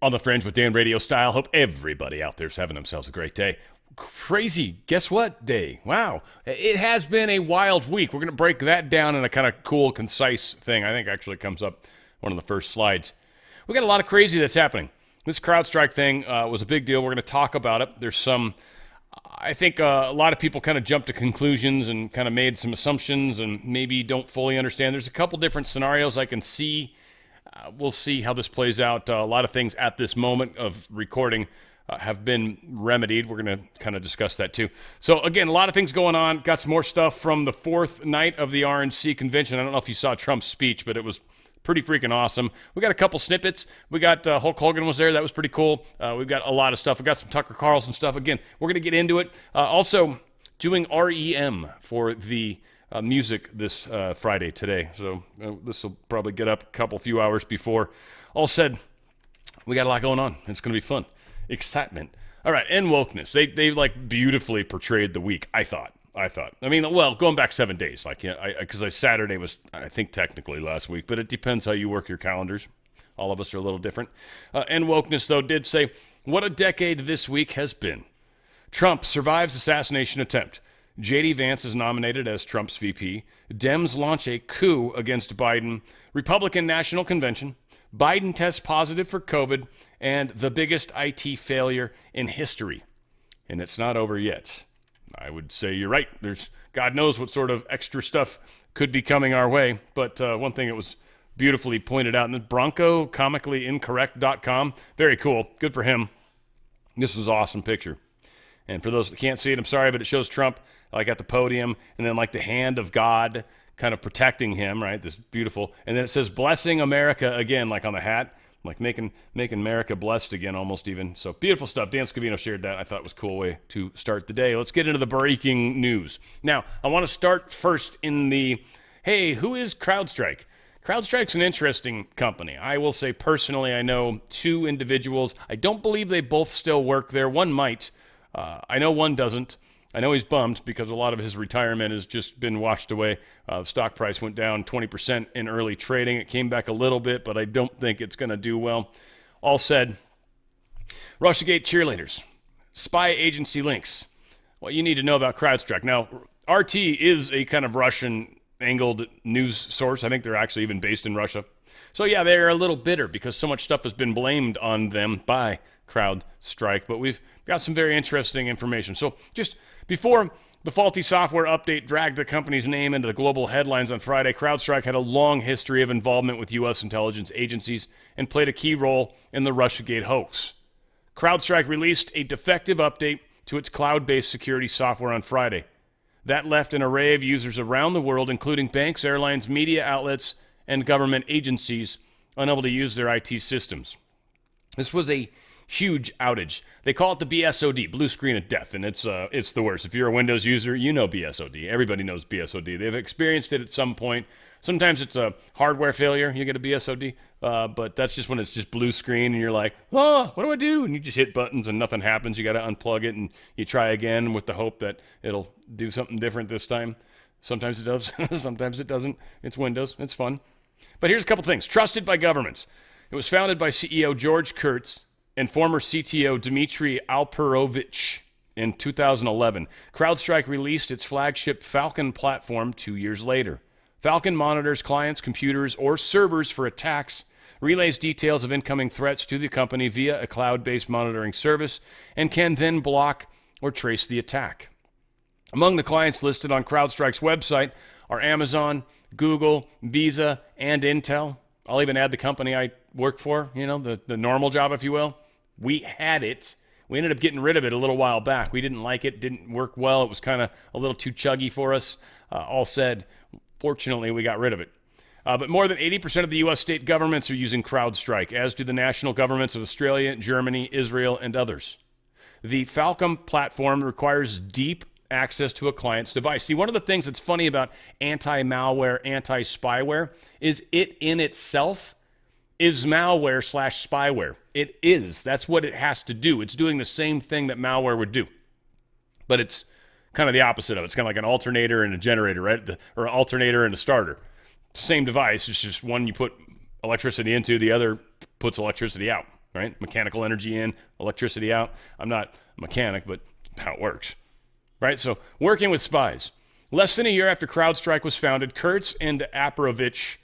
On the Fringe with Dan Radio style. Hope everybody out there's having themselves a great day. Crazy, guess what day? Wow. It has been a wild week. We're going to break that down in a kind of cool, concise thing. I think actually comes up one of the first slides. We got a lot of crazy that's happening. This CrowdStrike thing was a big deal. We're going to talk about it. There's some, I think a lot of people kind of jumped to conclusions and kind of made some assumptions and maybe don't fully understand. There's a couple different scenarios I can see. We'll see how this plays out. A lot of things at this moment of recording have been remedied. We're going to kind of discuss that too. So again, a lot of things going on. Got some more stuff from the fourth night of the RNC convention. I don't know if you saw Trump's speech, but it was pretty freaking awesome. We got a couple snippets. We got Hulk Hogan was there. That was pretty cool. We've got a lot of stuff. We got some Tucker Carlson stuff. Again, we're going to get into it. Also, doing REM for the music this Friday today. So this will probably get up a few hours before. All said, we got a lot going on. It's going to be fun. Excitement. All right, and wokeness. They like beautifully portrayed the week, I thought. I mean, well, going back 7 days, like, yeah, because Saturday was, I think, technically last week, but it depends how you work your calendars. All of us are a little different. And wokeness, though, did say, what a decade this week has been. Trump survives assassination attempt. J.D. Vance is nominated as Trump's VP. Dems launch a coup against Biden. Republican National Convention. Biden tests positive for COVID. And the biggest IT failure in history. And it's not over yet. I would say you're right. There's God knows what sort of extra stuff could be coming our way. But one thing that was beautifully pointed out in the BroncoComicallyIncorrect.com. Very cool. Good for him. This is an awesome picture. And for those that can't see it, I'm sorry, but it shows Trump like at the podium, and then like the hand of God kind of protecting him, right? This beautiful. And then it says, blessing America again, like on the hat, like making America blessed again, almost even. So beautiful stuff. Dan Scavino shared that. I thought it was a cool way to start the day. Let's get into the breaking news. Now, I want to start first in the, hey, who is CrowdStrike? CrowdStrike's an interesting company. I will say personally, I know two individuals. I don't believe they both still work there. One might. I know one doesn't. I know he's bummed because a lot of his retirement has just been washed away. The stock price went down 20% in early trading. It came back a little bit, but I don't think it's going to do well. All said, Russiagate cheerleaders, spy agency links. What you need to know about CrowdStrike. Now, RT is a kind of Russian-angled news source. I think they're actually even based in Russia. So yeah, they're a little bitter because so much stuff has been blamed on them by CrowdStrike, but we've got some very interesting information. So just before the faulty software update dragged the company's name into the global headlines on Friday, CrowdStrike had a long history of involvement with U.S. intelligence agencies and played a key role in the Russiagate hoax. CrowdStrike released a defective update to its cloud-based security software on Friday. That left an array of users around the world, including banks, airlines, media outlets, and government agencies, unable to use their IT systems. This was a huge outage. They call it the BSOD, blue screen of death, and it's the worst. If you're a Windows user, you know BSOD. Everybody knows BSOD. They've experienced it at some point. Sometimes it's a hardware failure. You get a BSOD, but that's just when it's just blue screen, and you're like, oh, what do I do? And you just hit buttons, and nothing happens. You got to unplug it, and you try again with the hope that it'll do something different this time. Sometimes it does. Sometimes it doesn't. It's Windows. It's fun. But here's a couple things. Trusted by governments. It was founded by CEO George Kurtz and former CTO Dmitry Alperovich in 2011. CrowdStrike released its flagship Falcon platform 2 years later. Falcon monitors clients' computers or servers for attacks, relays details of incoming threats to the company via a cloud-based monitoring service, and can then block or trace the attack. Among the clients listed on CrowdStrike's website are Amazon, Google, Visa, and Intel. I'll even add the company I work for, the normal job, if you will. We had it. We ended up getting rid of it a little while back. We didn't like it. Didn't work well. It was kind of a little too chuggy for us. All said, fortunately, we got rid of it. But more than 80% of the U.S. state governments are using CrowdStrike, as do the national governments of Australia, Germany, Israel, and others. The Falcon platform requires deep access to a client's device. See, one of the things that's funny about anti-malware, anti-spyware is it in itself is malware slash spyware. It is. That's what it has to do. It's doing the same thing that malware would do. But it's kind of the opposite of it. It's kind of like an alternator and a generator, right? Or an alternator and a starter. Same device. It's just one you put electricity into, the other puts electricity out, right? Mechanical energy in, electricity out. I'm not a mechanic, but how it works, right? So working with spies. Less than a year after CrowdStrike was founded, Kurtz and Aperovich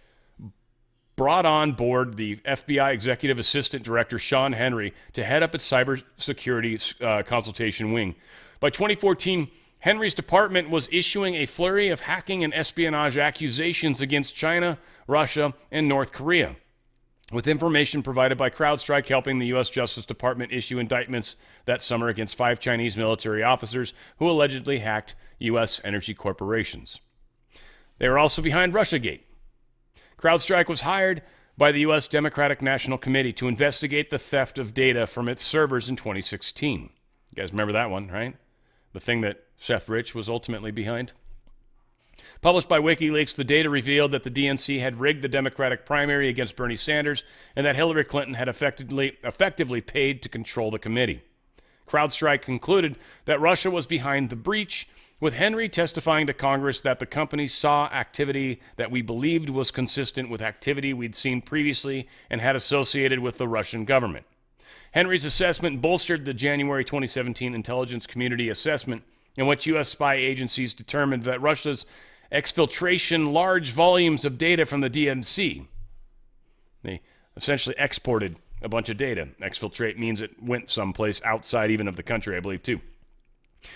brought on board the FBI Executive Assistant Director Sean Henry to head up its cybersecurity consultation wing. By 2014, Henry's department was issuing a flurry of hacking and espionage accusations against China, Russia, and North Korea, with information provided by CrowdStrike helping the U.S. Justice Department issue indictments that summer against 5 Chinese military officers who allegedly hacked U.S. energy corporations. They were also behind Russiagate. CrowdStrike was hired by the U.S. Democratic National Committee to investigate the theft of data from its servers in 2016. You guys remember that one, right? The thing that Seth Rich was ultimately behind. Published by WikiLeaks, the data revealed that the DNC had rigged the Democratic primary against Bernie Sanders and that Hillary Clinton had effectively paid to control the committee. CrowdStrike concluded that Russia was behind the breach, with Henry testifying to Congress that the company saw activity that we believed was consistent with activity we'd seen previously and had associated with the Russian government. Henry's assessment bolstered the January 2017 intelligence community assessment, in which U.S. spy agencies determined that Russia's exfiltration large volumes of data from the DNC. They essentially exported a bunch of data. Exfiltrate means it went someplace outside even of the country, I believe, too.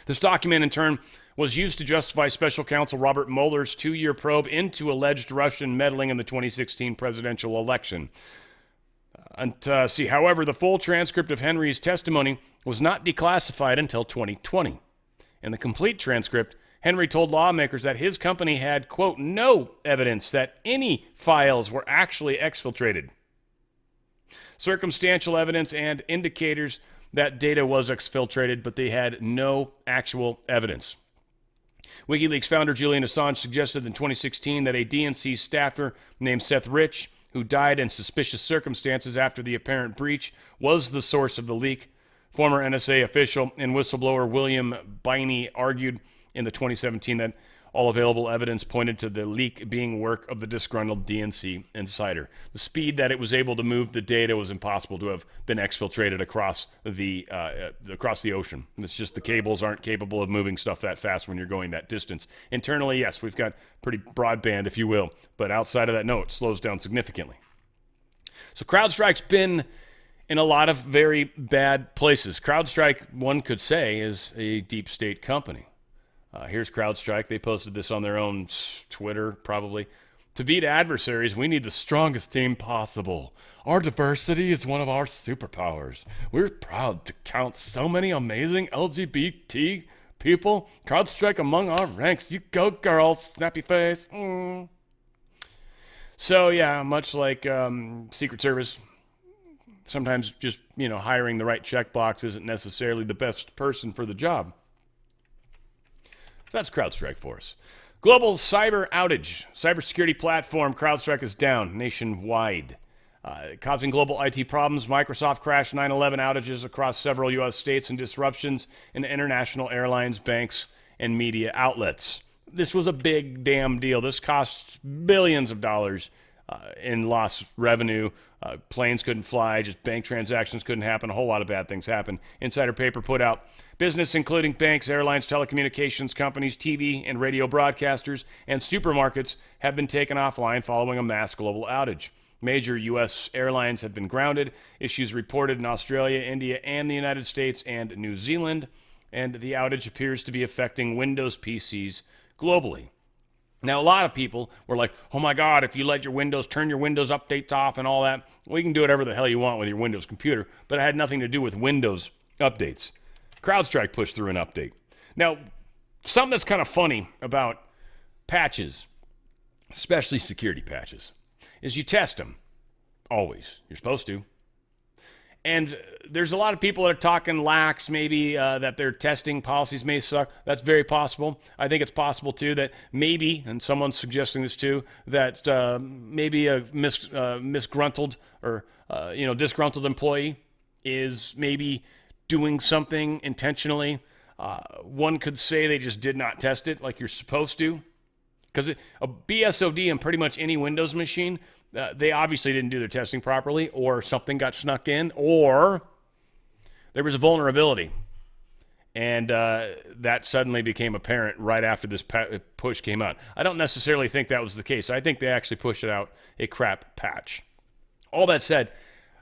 This document, in turn, was used to justify Special Counsel Robert Mueller's 2-year probe into alleged Russian meddling in the 2016 presidential election. However, the full transcript of Henry's testimony was not declassified until 2020. In the complete transcript, Henry told lawmakers that his company had, quote, no evidence that any files were actually exfiltrated. Circumstantial evidence and indicators that data was exfiltrated, but they had no actual evidence. WikiLeaks founder Julian Assange suggested in 2016 that a DNC staffer named Seth Rich, who died in suspicious circumstances after the apparent breach, was the source of the leak. Former NSA official and whistleblower William Biney argued in the 2017 that all available evidence pointed to the leak being work of the disgruntled DNC insider. The speed that it was able to move the data was impossible to have been exfiltrated across the ocean. It's just the cables aren't capable of moving stuff that fast when you're going that distance. Internally, yes, we've got pretty broadband, if you will, but outside of that, no, it slows down significantly. So CrowdStrike's been in a lot of very bad places. CrowdStrike, one could say, is a deep state company. Here's CrowdStrike. They posted this on their own Twitter, probably. To beat adversaries, we need the strongest team possible. Our diversity is one of our superpowers. We're proud to count so many amazing LGBT people. CrowdStrike among our ranks. You go, girls. Snappy face. So, yeah, much like Secret Service, sometimes just, hiring the right checkbox isn't necessarily the best person for the job. That's CrowdStrike for us. Global cyber outage. Cybersecurity platform CrowdStrike is down nationwide. Causing global IT problems, Microsoft crashed 9/11 outages across several U.S. states and disruptions in international airlines, banks, and media outlets. This was a big damn deal. This cost billions of dollars in lost revenue. Planes couldn't fly, just bank transactions couldn't happen. A whole lot of bad things happened. Insider paper put out, business including banks, airlines, telecommunications companies, TV and radio broadcasters, and supermarkets have been taken offline following a mass global outage. Major U.S. airlines have been grounded. Issues reported in Australia, India, and the United States and New Zealand. And the outage appears to be affecting Windows PCs globally. Now, a lot of people were like, oh my God, if you let your Windows, turn your Windows updates off and all that, well, you can do whatever the hell you want with your Windows computer, but it had nothing to do with Windows updates. CrowdStrike pushed through an update. Now, something that's kind of funny about patches, especially security patches, is you test them. Always. You're supposed to. And there's a lot of people that are talking lax, maybe that their testing policies may suck. That's very possible. I think it's possible, too, that maybe, and someone's suggesting this, too, that maybe a disgruntled employee is maybe doing something intentionally. One could say they just did not test it like you're supposed to. Because a BSOD in pretty much any Windows machine They obviously didn't do their testing properly, or something got snuck in, or there was a vulnerability. And that suddenly became apparent right after this push came out. I don't necessarily think that was the case. I think they actually pushed it out a crap patch. All that said,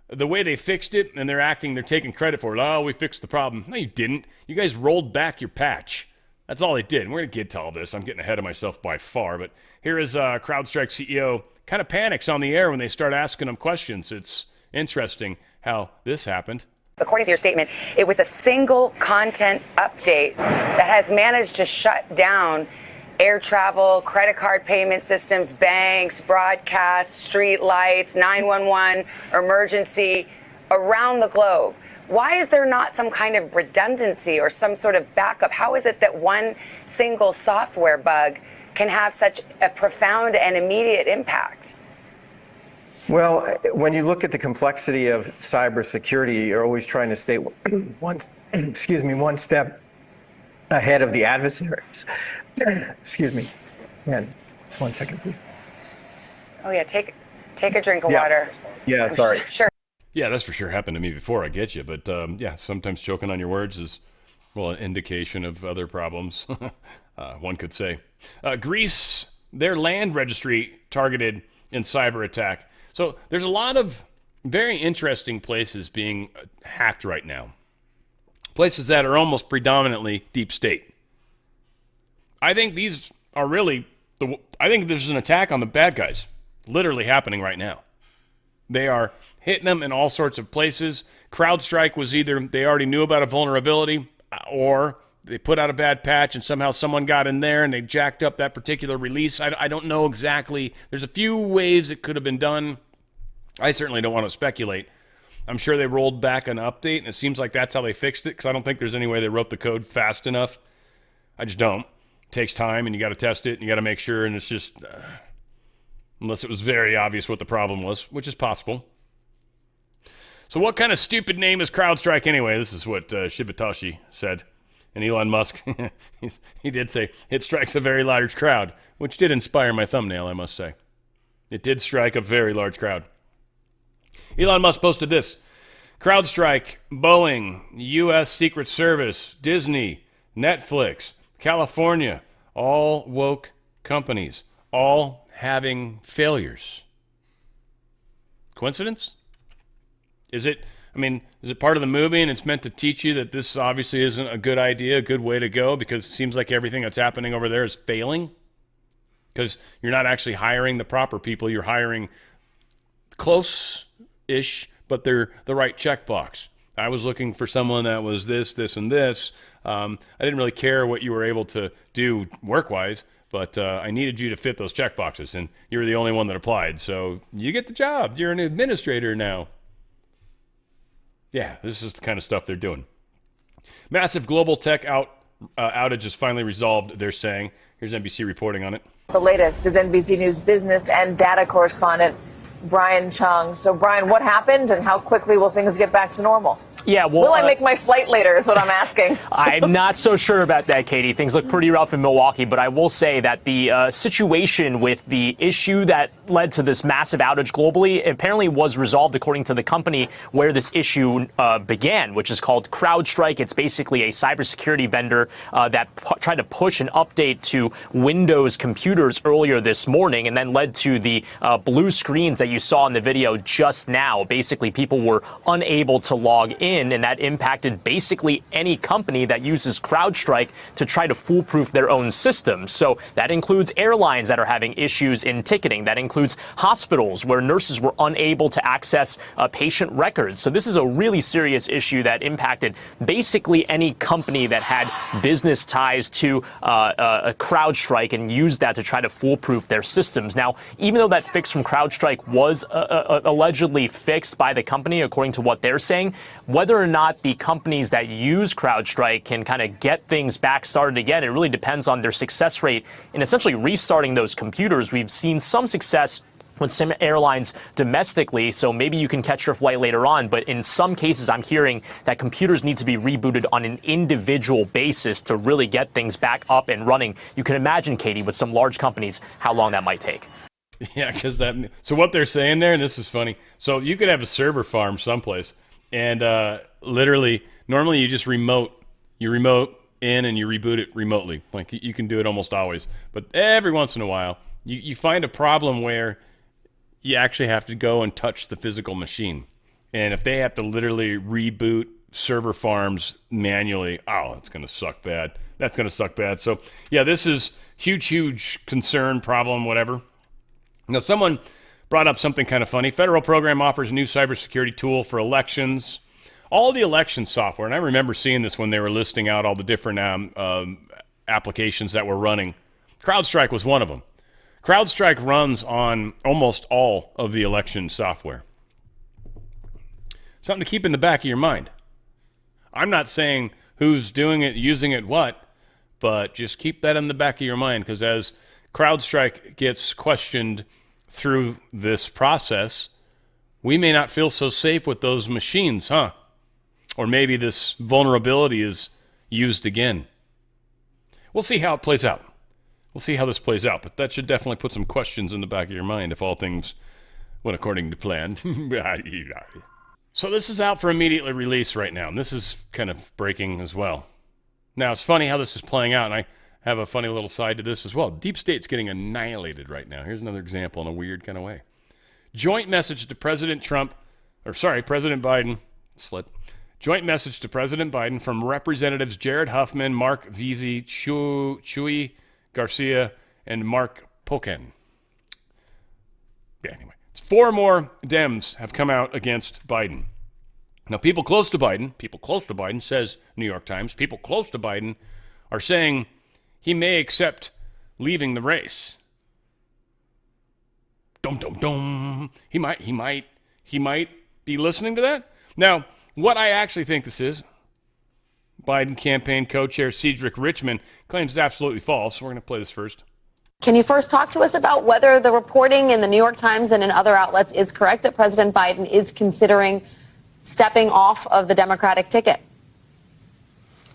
the way they fixed it, and they're taking credit for it. Oh, we fixed the problem. No, you didn't. You guys rolled back your patch. That's all they did. And we're going to get to all this. I'm getting ahead of myself by far. But here is CrowdStrike CEO kind of panics on the air when they start asking him questions. It's interesting how this happened. According to your statement, it was a single content update that has managed to shut down air travel, credit card payment systems, banks, broadcasts, street lights, 911, emergency around the globe. Why is there not some kind of redundancy or some sort of backup? How is it that one single software bug can have such a profound and immediate impact? Well, when you look at the complexity of cybersecurity, you're always trying to stay one step ahead of the adversaries. Excuse me. Man, just 1 second, please. Oh yeah, take a drink of water. Yeah, sorry. Sure. Yeah, that's for sure happened to me before, I get you. But yeah, sometimes choking on your words is, well, an indication of other problems, one could say. Greece, their land registry targeted in cyber attack. So there's a lot of very interesting places being hacked right now. Places that are almost predominantly deep state. I think these are really, I think there's an attack on the bad guys literally happening right now. They are hitting them in all sorts of places. CrowdStrike was either they already knew about a vulnerability, or they put out a bad patch and somehow someone got in there and they jacked up that particular release. I don't know exactly. There's a few ways it could have been done. I certainly don't want to speculate. I'm sure they rolled back an update, and it seems like that's how they fixed it, because I don't think there's any way they wrote the code fast enough. I just don't. It takes time, and you got to test it, and you got to make sure, and it's just... unless it was very obvious what the problem was, which is possible. So what kind of stupid name is CrowdStrike anyway? This is what Shibatashi said. And Elon Musk, he did say, it strikes a very large crowd, which did inspire my thumbnail, I must say. It did strike a very large crowd. Elon Musk posted this. CrowdStrike, Boeing, U.S. Secret Service, Disney, Netflix, California, all woke companies, all having failures. Coincidence? Is it part of the movie and it's meant to teach you that this obviously isn't a good idea, a good way to go, because it seems like everything that's happening over there is failing? Because you're not actually hiring the proper people, you're hiring close-ish, but they're the right checkbox. I was looking for someone that was this, this, and this. I didn't really care what you were able to do work-wise, but I needed you to fit those checkboxes, and you were the only one that applied. So you get the job. You're an administrator now. Yeah, this is the kind of stuff they're doing. Massive global tech outage is finally resolved, they're saying. Here's NBC reporting on it. The latest is NBC News business and data correspondent Brian Chung. So, Brian, what happened and how quickly will things get back to normal? Yeah, well, will I make my flight later is what I'm asking. I'm not so sure about that, Katie. Things look pretty rough in Milwaukee, but I will say that the situation with the issue that led to this massive outage globally apparently was resolved according to the company where this issue began, which is called CrowdStrike. It's basically a cybersecurity vendor that tried to push an update to Windows computers earlier this morning and then led to the blue screens that you saw in the video just now. Basically, people were unable to log in, and that impacted basically any company that uses CrowdStrike to try to foolproof their own systems. So that includes airlines that are having issues in ticketing. That includes hospitals where nurses were unable to access patient records. So this is a really serious issue that impacted basically any company that had business ties to a CrowdStrike and used that to try to foolproof their systems. Now, even though that fix from CrowdStrike was allegedly fixed by the company, according to what they're saying, whether or not the companies that use CrowdStrike can kind of get things back started again, it really depends on their success rate in essentially restarting those computers. We've seen some success with some airlines domestically, so maybe you can catch your flight later on. But in some cases, I'm hearing that computers need to be rebooted on an individual basis to really get things back up and running. You can imagine, Katie, with some large companies, how long that might take. Yeah, because that. So what they're saying there, and this is funny. So you could have a server farm someplace, and literally, normally you just remote in and you reboot it remotely. Like you can do it almost always, but every once in a while, you find a problem where you actually have to go and touch the physical machine, and if they have to literally reboot server farms manually, oh, it's going to suck bad. That's going to suck bad. So yeah, this is huge concern, problem, whatever. Now, someone brought up something kind of funny. Federal program offers a new cybersecurity tool for elections. All the election software, and I remember seeing this when they were listing out all the different applications that were running. CrowdStrike was one of them. CrowdStrike runs on almost all of the election software. Something to keep in the back of your mind. I'm not saying who's doing it, using it, what, but just keep that in the back of your mind, because as CrowdStrike gets questioned through this process, we may not feel so safe with those machines, huh? Or maybe this vulnerability is used again. We'll see how it plays out. We'll see how this plays out, but that should definitely put some questions in the back of your mind if all things went according to plan. So this is out for immediate release right now, and this is kind of breaking as well. Now, it's funny how this is playing out, and I have a funny little side to this as well. Deep State's getting annihilated right now. Here's another example in a weird kind of way. Joint message to President Biden, slip. Joint message to President Biden from Representatives Jared Huffman, Mark Veazey, Chuy Garcia, and Mark Pocan. Yeah, anyway. 4 more Dems have come out against Biden. Now, people close to Biden, says New York Times, people close to Biden are saying he may accept leaving the race. He might be listening to that. Now, what I actually think this is, Biden campaign co-chair Cedric Richmond claims is absolutely false. We're going to play this first. Can you first talk to us about whether the reporting in the New York Times and in other outlets is correct that President Biden is considering stepping off of the Democratic ticket?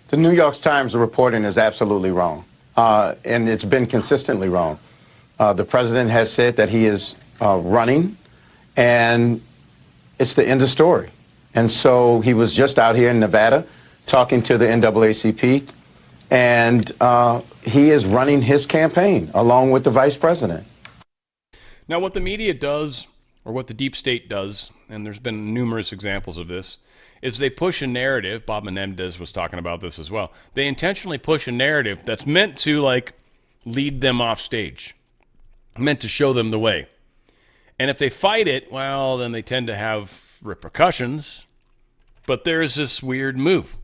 The New York Times reporting is absolutely wrong, and it's been consistently wrong. The president has said that he is running, and it's the end of story. And so he was just out here in Nevada talking to the NAACP, and he is running his campaign along with the vice president. Now, what the media does, or what the deep state does, and there's been numerous examples of this, is they push a narrative. Bob Menendez was talking about this as well. They intentionally push a narrative that's meant to, like, lead them off stage, meant to show them the way. And if they fight it, well, then they tend to have repercussions. But there's this weird move.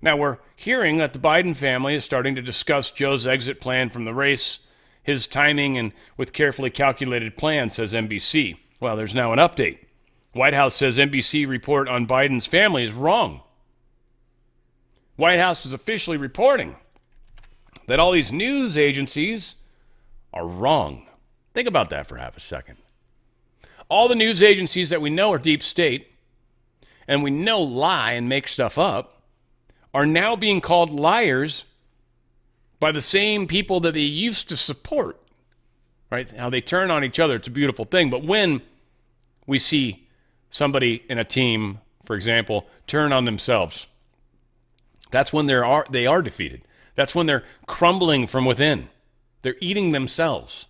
Now, we're hearing that the Biden family is starting to discuss Joe's exit plan from the race, his timing, and with carefully calculated plan, says NBC. Well, there's now an update. White House says NBC report on Biden's family is wrong. White House is officially reporting that all these news agencies are wrong. Think about that for half a second. All the news agencies that we know are deep state, and we know lie and make stuff up, are now being called liars by the same people that they used to support, right? How they turn on each other, it's a beautiful thing. But when we see somebody in a team, for example, turn on themselves, that's when they are defeated. That's when they're crumbling from within. They're eating themselves.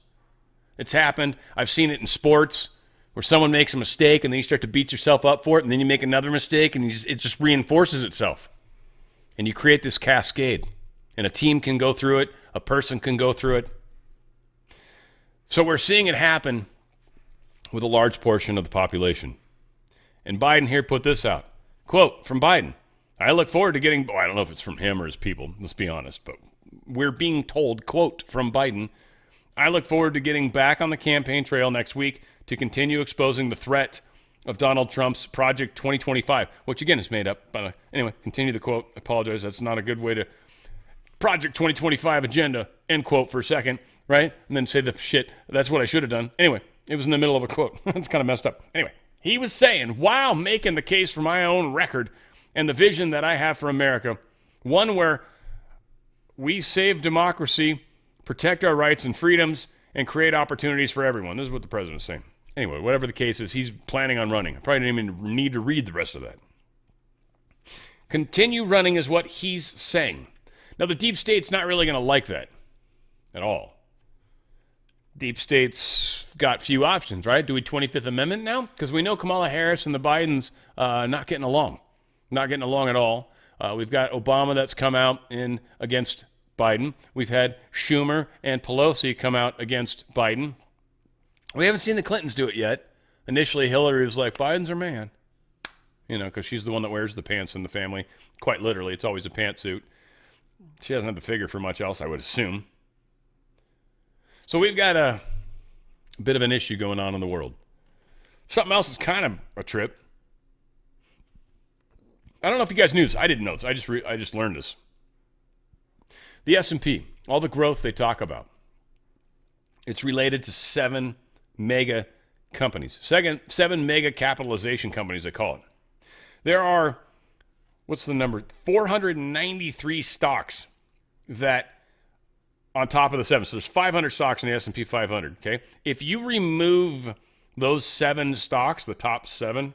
It's happened. I've seen it in sports where someone makes a mistake and then you start to beat yourself up for it, and then you make another mistake and it just reinforces itself. And you create this cascade. And a team can go through it. A person can go through it. So we're seeing it happen with a large portion of the population. And Biden here put this out. Quote from Biden. I look forward to getting, I don't know if it's from him or his people, let's be honest, but we're being told, quote from Biden, I look forward to getting back on the campaign trail next week to continue exposing the threat of Donald Trump's Project 2025, which again is made up. But anyway, continue the quote. I apologize. That's not a good way to Project 2025 agenda, end quote for a second, right? And then say the shit. That's what I should have done. Anyway, it was in the middle of a quote. It's kind of messed up. Anyway, he was saying, while making the case for my own record and the vision that I have for America, one where we save democracy, protect our rights and freedoms, and create opportunities for everyone. This is what the president's saying. Anyway, whatever the case is, he's planning on running. I probably didn't even need to read the rest of that. Continue running is what he's saying. Now, the deep state's not really going to like that at all. Deep state's got few options, right? Do we 25th Amendment now? Because we know Kamala Harris and the Bidens not getting along. Not getting along at all. We've got Obama that's come out in against Biden. We've had Schumer and Pelosi come out against Biden. We haven't seen the Clintons do it yet. Initially, Hillary was like, Biden's her man. You know, because she's the one that wears the pants in the family. Quite literally, it's always a pantsuit. She doesn't have the figure for much else, I would assume. So we've got a bit of an issue going on in the world. Something else is kind of a trip. I don't know if you guys knew this. I didn't know this. I just learned this. The S&P, all the growth they talk about, it's related to 7 mega companies. 7 mega capitalization companies, they call it. There are, what's the number? 493 stocks that on top of the 7. So there's 500 stocks in the S&P 500, okay? If you remove those 7 stocks, the top 7,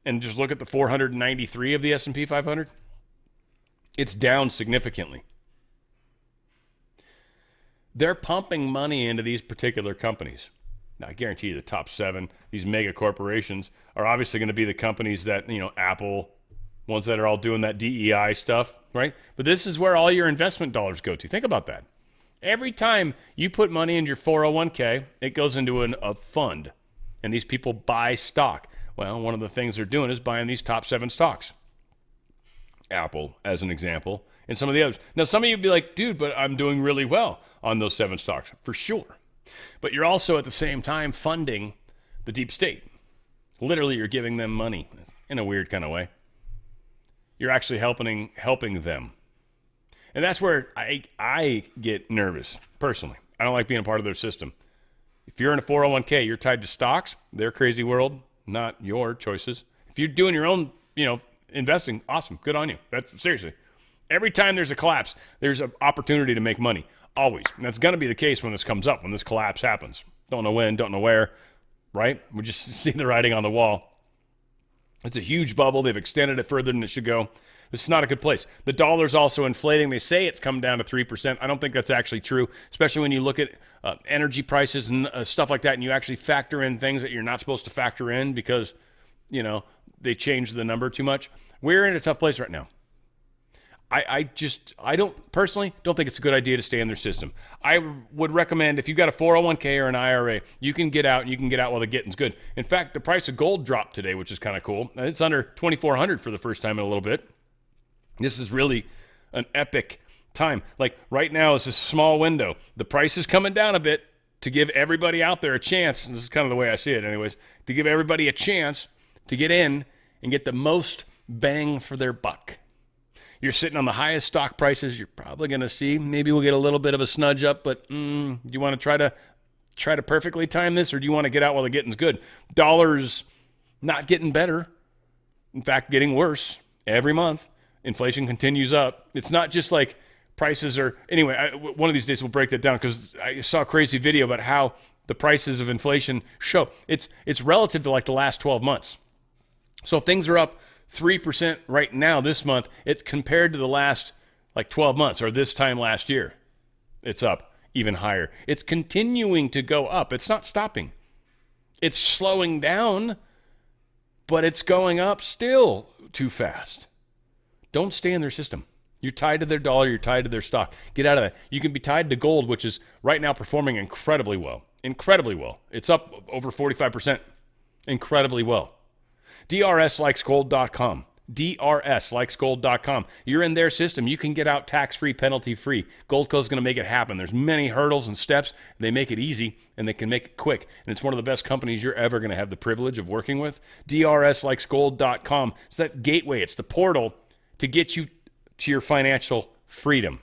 and just look at the 493 of the S&P 500, it's down significantly. They're pumping money into these particular companies. Now, I guarantee you the top 7, these mega corporations, are obviously going to be the companies that, you know, Apple, ones that are all doing that DEI stuff, right? But this is where all your investment dollars go to. Think about that. Every time you put money in your 401k, it goes into a fund, and these people buy stock. Well, one of the things they're doing is buying these top 7 stocks. Apple, as an example, and some of the others. Now, some of you would be like, dude, but I'm doing really well on those 7 stocks. For sure. But you're also at the same time funding the deep state. Literally, you're giving them money in a weird kind of way. You're actually helping them. And that's where I get nervous, personally. I don't like being a part of their system. If you're in a 401k, you're tied to stocks, their crazy world, not your choices. If you're doing your own, investing, awesome, good on you. That's seriously. Every time there's a collapse, there's an opportunity to make money, always. And that's going to be the case when this comes up, when this collapse happens. Don't know when, don't know where, right? We just see the writing on the wall. It's a huge bubble. They've extended it further than it should go. This is not a good place. The dollar's also inflating. They say it's come down to 3%. I don't think that's actually true, especially when you look at energy prices and stuff like that, and you actually factor in things that you're not supposed to factor in because, they changed the number too much. We're in a tough place right now. I personally don't think it's a good idea to stay in their system. I would recommend if you've got a 401k or an IRA, you can get out, and you can get out while the getting's good. In fact, the price of gold dropped today, which is kind of cool. It's under $2,400 for the first time in a little bit. This is really an epic time. Like right now is a small window. The price is coming down a bit to give everybody out there a chance. This is kind of the way I see it anyways, to give everybody a chance to get in and get the most bang for their buck. You're sitting on the highest stock prices you're probably going to see. Maybe we'll get a little bit of a snudge up, but do you want to try to perfectly time this, or do you want to get out while the getting's good? Dollar's not getting better. In fact, getting worse every month. Inflation continues up. It's not just like prices are... Anyway, one of these days we'll break that down because I saw a crazy video about how the prices of inflation show. It's relative to like the last 12 months. So if things are up 3% right now this month, it's compared to the last like 12 months or this time last year, it's up even higher. It's continuing to go up. It's not stopping. It's slowing down, but it's going up still too fast. Don't stay in their system. You're tied to their dollar. You're tied to their stock. Get out of that. You can be tied to gold, which is right now performing incredibly well. Incredibly well. It's up over 45%. Incredibly well. DRSlikesgold.com. DRSlikesgold.com. You're in their system. You can get out tax-free, penalty-free. Goldco's going to make it happen. There's many hurdles and steps. They make it easy, and they can make it quick. And it's one of the best companies you're ever going to have the privilege of working with. DRSlikesgold.com. It's that gateway. It's the portal to get you to your financial freedom.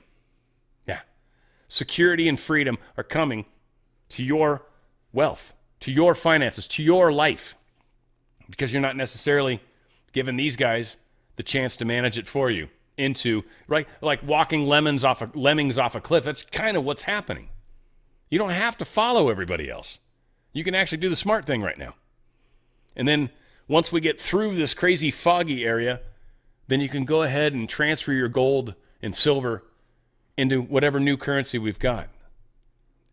Yeah. Security and freedom are coming to your wealth, to your finances, to your life. Because you're not necessarily giving these guys the chance to manage it for you into, right? Like walking lemmings off a cliff. That's kind of what's happening. You don't have to follow everybody else. You can actually do the smart thing right now. And then once we get through this crazy foggy area, then you can go ahead and transfer your gold and silver into whatever new currency we've got.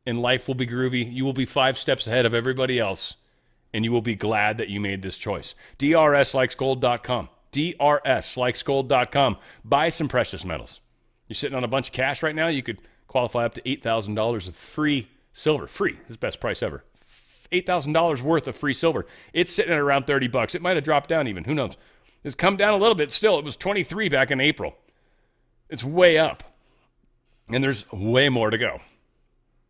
And life will be groovy. You will be 5 steps ahead of everybody else, and you will be glad that you made this choice. DRSlikesgold.com. DRSlikesgold.com. Buy some precious metals. You're sitting on a bunch of cash right now, you could qualify up to $8,000 of free silver. Free. This is the best price ever. $8,000 worth of free silver. It's sitting at around $30. It might have dropped down even. Who knows? It's come down a little bit still. It was 23 back in April. It's way up. And there's way more to go.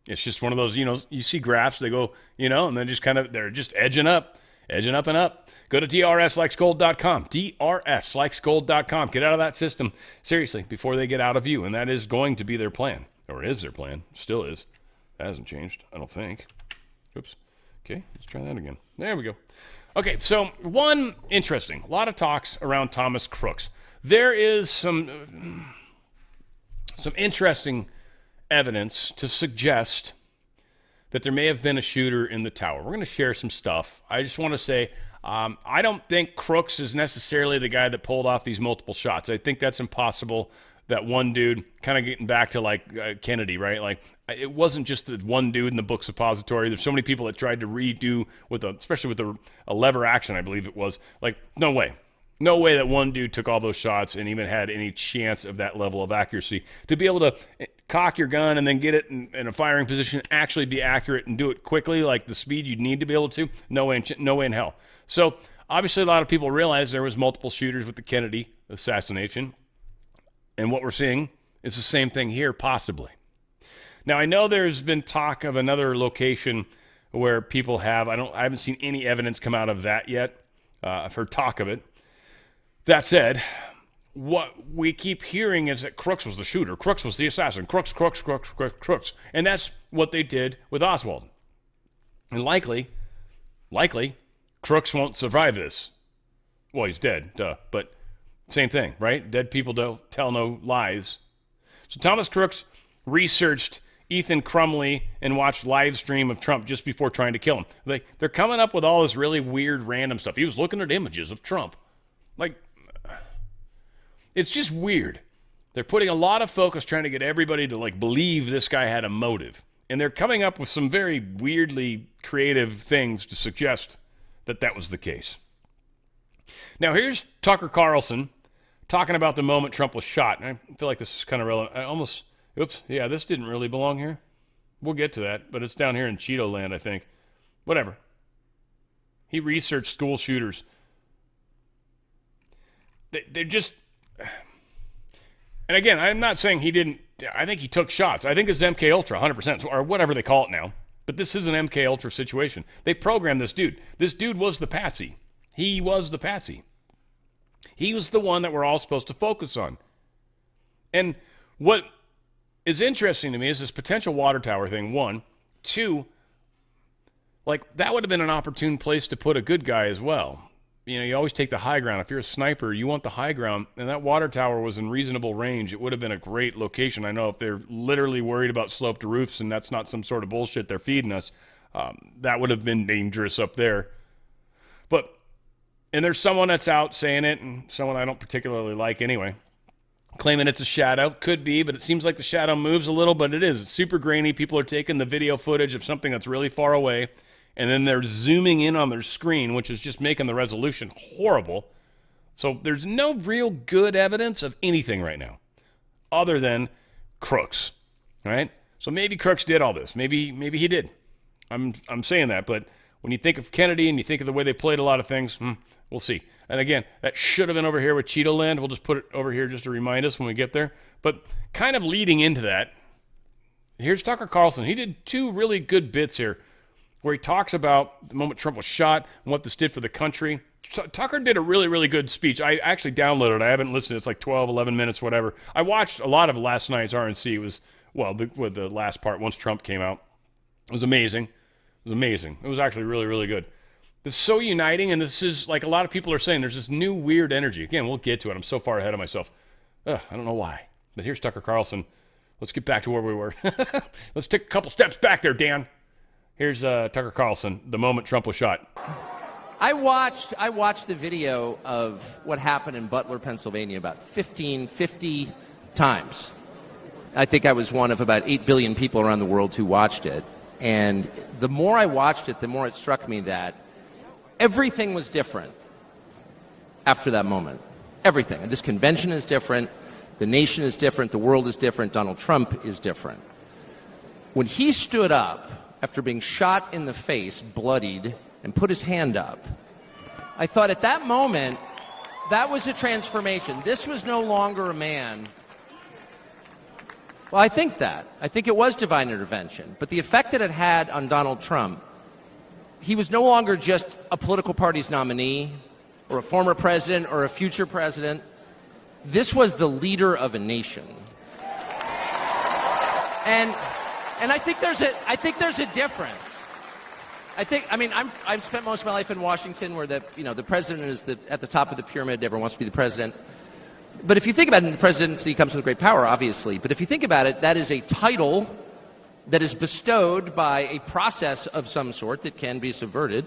It's just one of those, you see graphs, they go, and then they're just edging up and up. Go to DRSlikesgold.com. DRSlikesgold.com. Get out of that system, seriously, before they get out of you. And that is going to be their plan. Or is their plan. Still is. That hasn't changed, I don't think. Oops. Okay, let's try that again. There we go. Okay, so a lot of talks around Thomas Crooks. There is some interesting evidence to suggest that there may have been a shooter in the tower. We're going to share some stuff. I just want to say, I don't think Crooks is necessarily the guy that pulled off these multiple shots. I think that's impossible. That one dude, kind of getting back to like Kennedy, right? Like, it wasn't just the one dude in the book suppository. There's so many people that tried to redo especially with a lever action, I believe it was. Like, no way. No way that one dude took all those shots and even had any chance of that level of accuracy. To be able to cock your gun and then get it in a firing position, actually be accurate and do it quickly, like the speed you'd need to be able to, no way in hell. So, obviously, a lot of people realize there was multiple shooters with the Kennedy assassination. And what we're seeing is the same thing here, possibly. Now, I know there's been talk of another location where people I haven't seen any evidence come out of that yet. I've heard talk of it. That said, what we keep hearing is that Crooks was the shooter. Crooks was the assassin. Crooks. And that's what they did with Oswald. And likely, Crooks won't survive this. Well, he's dead, duh. But same thing, right? Dead people don't tell no lies. So Thomas Crooks researched Ethan Crumley and watched live stream of Trump just before trying to kill him. They're coming up with all this really weird, random stuff. He was looking at images of Trump. It's just weird. They're putting a lot of focus trying to get everybody to believe this guy had a motive. And they're coming up with some very weirdly creative things to suggest that that was the case. Now, here's Tucker Carlson talking about the moment Trump was shot. And I feel like this is kind of relevant. This didn't really belong here. We'll get to that, but it's down here in Cheeto land, I think. Whatever. He researched school shooters. They're just... And again, I'm not saying he didn't... I think he took shots. I think it's MK Ultra, 100%, or whatever they call it now. But this is an MK Ultra situation. They programmed this dude. This dude was the patsy. He was the patsy. He was the one that we're all supposed to focus on. And what is interesting to me is this potential water tower thing, 1. 2, that would have been an opportune place to put a good guy as well. You always take the high ground. If you're a sniper, you want the high ground, and that water tower was in reasonable range. It would have been a great location. I know if they're literally worried about sloped roofs and that's not some sort of bullshit they're feeding us, that would have been dangerous up there. And there's someone that's out saying it, and someone I don't particularly like anyway, claiming it's a shadow. Could be, but it seems like the shadow moves a little, but it is. It's super grainy. People are taking the video footage of something that's really far away, and then they're zooming in on their screen, which is just making the resolution horrible. So there's no real good evidence of anything right now, other than Crooks, right? So maybe Crooks did all this. Maybe he did. I'm saying that, but when you think of Kennedy and you think of the way they played a lot of things, we'll see. And again, that should have been over here with Cheeto Land. We'll just put it over here just to remind us when we get there. But kind of leading into that, here's Tucker Carlson. He did 2 really good bits here where he talks about the moment Trump was shot and what this did for the country. Tucker did a really, really good speech. I actually downloaded it. I haven't listened. It's 12, 11 minutes, whatever. I watched a lot of last night's RNC. It was, with the last part, once Trump came out. It was amazing. It was actually really, really good. It's so uniting, and this is, a lot of people are saying, there's this new weird energy. Again, we'll get to it. I'm so far ahead of myself. I don't know why. But here's Tucker Carlson let's get back to where we were. Let's take a couple steps back there, Dan. Here's Tucker Carlson, the moment Trump was shot. I watched the video of what happened in Butler, Pennsylvania about 50 times. I think I was one of about 8 billion people around the world who watched it. And the more I watched it, the more it struck me that everything was different after that moment. Everything. And this convention is different. The nation is different. The world is different. Donald Trump is different. When he stood up after being shot in the face, bloodied, and put his hand up, I thought at that moment, that was a transformation. This was no longer a man. Well, I think it was divine intervention. But the effect that it had on Donald Trump, he was no longer just a political party's nominee or a former president or a future president. This was the leader of a nation. And I think there's a difference. I've spent most of my life in Washington where the president is at the top of the pyramid, everyone wants to be the president. But if you think about it, the presidency comes with great power, obviously. But if you think about it, that is a title that is bestowed by a process of some sort that can be subverted.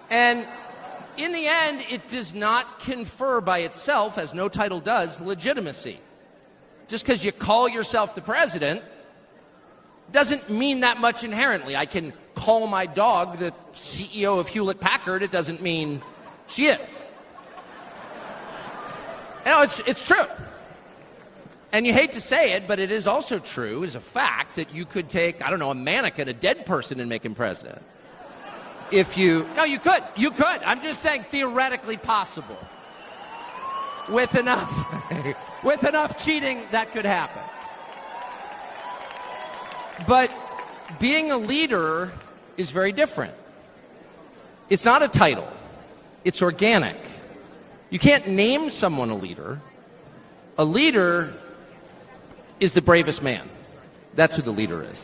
And in the end, it does not confer by itself, as no title does, legitimacy. Just because you call yourself the president doesn't mean that much inherently. I can call my dog the CEO of Hewlett-Packard. It doesn't mean she is. No, it's true. And you hate to say it, but it is also true, as a fact, that you could take, a mannequin, a dead person, and make him president. No, you could. You could. I'm just saying theoretically possible. With enough cheating, that could happen. But being a leader is very different. It's not a title. It's organic. You can't name someone a leader. A leader is the bravest man. That's who the leader is.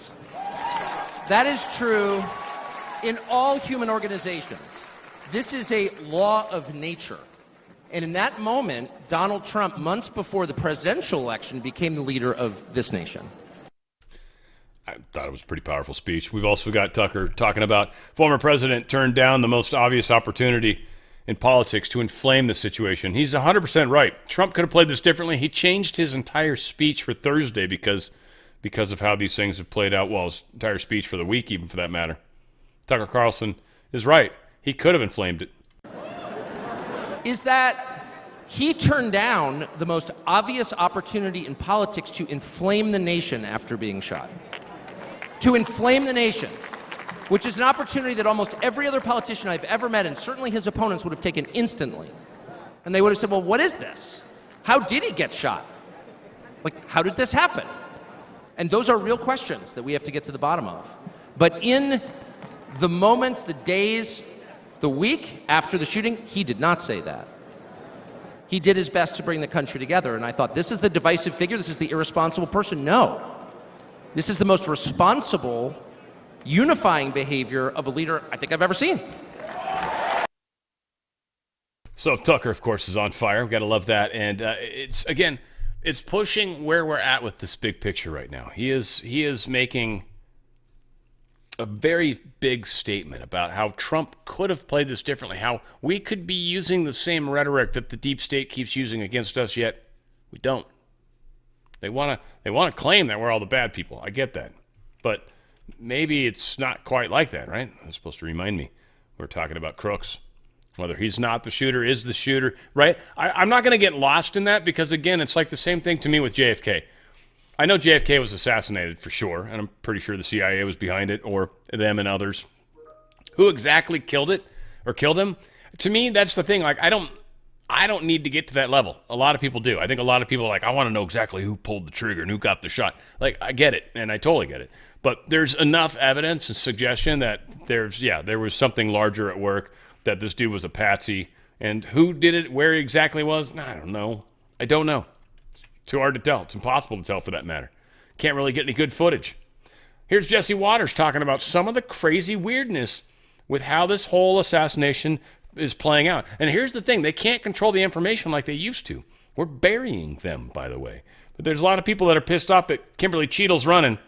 That is true in all human organizations. This is a law of nature. And in that moment, Donald Trump, months before the presidential election, became the leader of this nation. I thought it was a pretty powerful speech. We've also got Tucker talking about former president turned down the most obvious opportunity in politics to inflame the situation. He's 100% right. Trump could have played this differently. He changed his entire speech for Thursday because of how these things have played out. Well, his entire speech for the week, even for that matter. Tucker Carlson is right. He could have inflamed it. Is that he turned down the most obvious opportunity in politics to inflame the nation after being shot. To inflame the nation, which is an opportunity that almost every other politician I've ever met, and certainly his opponents, would have taken instantly. And they would have said, well, what is this? How did he get shot? How did this happen? And those are real questions that we have to get to the bottom of. But in the moments, the days, the week after the shooting, he did not say that. He did his best to bring the country together. And I thought, this is the divisive figure? This is the irresponsible person? No. This is the most responsible, unifying behavior of a leader I think I've ever seen. So Tucker, of course, is on fire. We've got to love that. And it's pushing where we're at with this big picture right now. He is making a very big statement about how Trump could have played this differently, how we could be using the same rhetoric that the deep state keeps using against us, yet we don't. They want to claim that we're all the bad people. I get that. But maybe it's not quite like that, right? That's supposed to remind me. We're talking about Crooks. Whether he's not the shooter, is the shooter, right? I'm not going to get lost in that because, again, it's like the same thing to me with JFK. I know JFK was assassinated for sure, and I'm pretty sure the CIA was behind it, or them and others. Who exactly killed it or killed him? To me, that's the thing. I don't need to get to that level. A lot of people do. I think a lot of people are like, I want to know exactly who pulled the trigger and who got the shot. I get it, and I totally get it. But there's enough evidence and suggestion that there was something larger at work, that this dude was a patsy. And who did it, where he exactly was, I don't know. I don't know. It's too hard to tell. It's impossible to tell for that matter. Can't really get any good footage. Here's Jesse Waters talking about some of the crazy weirdness with how this whole assassination is playing out. And here's the thing. They can't control the information like they used to. We're burying them, by the way. But there's a lot of people that are pissed off that Kimberly Cheadle's running.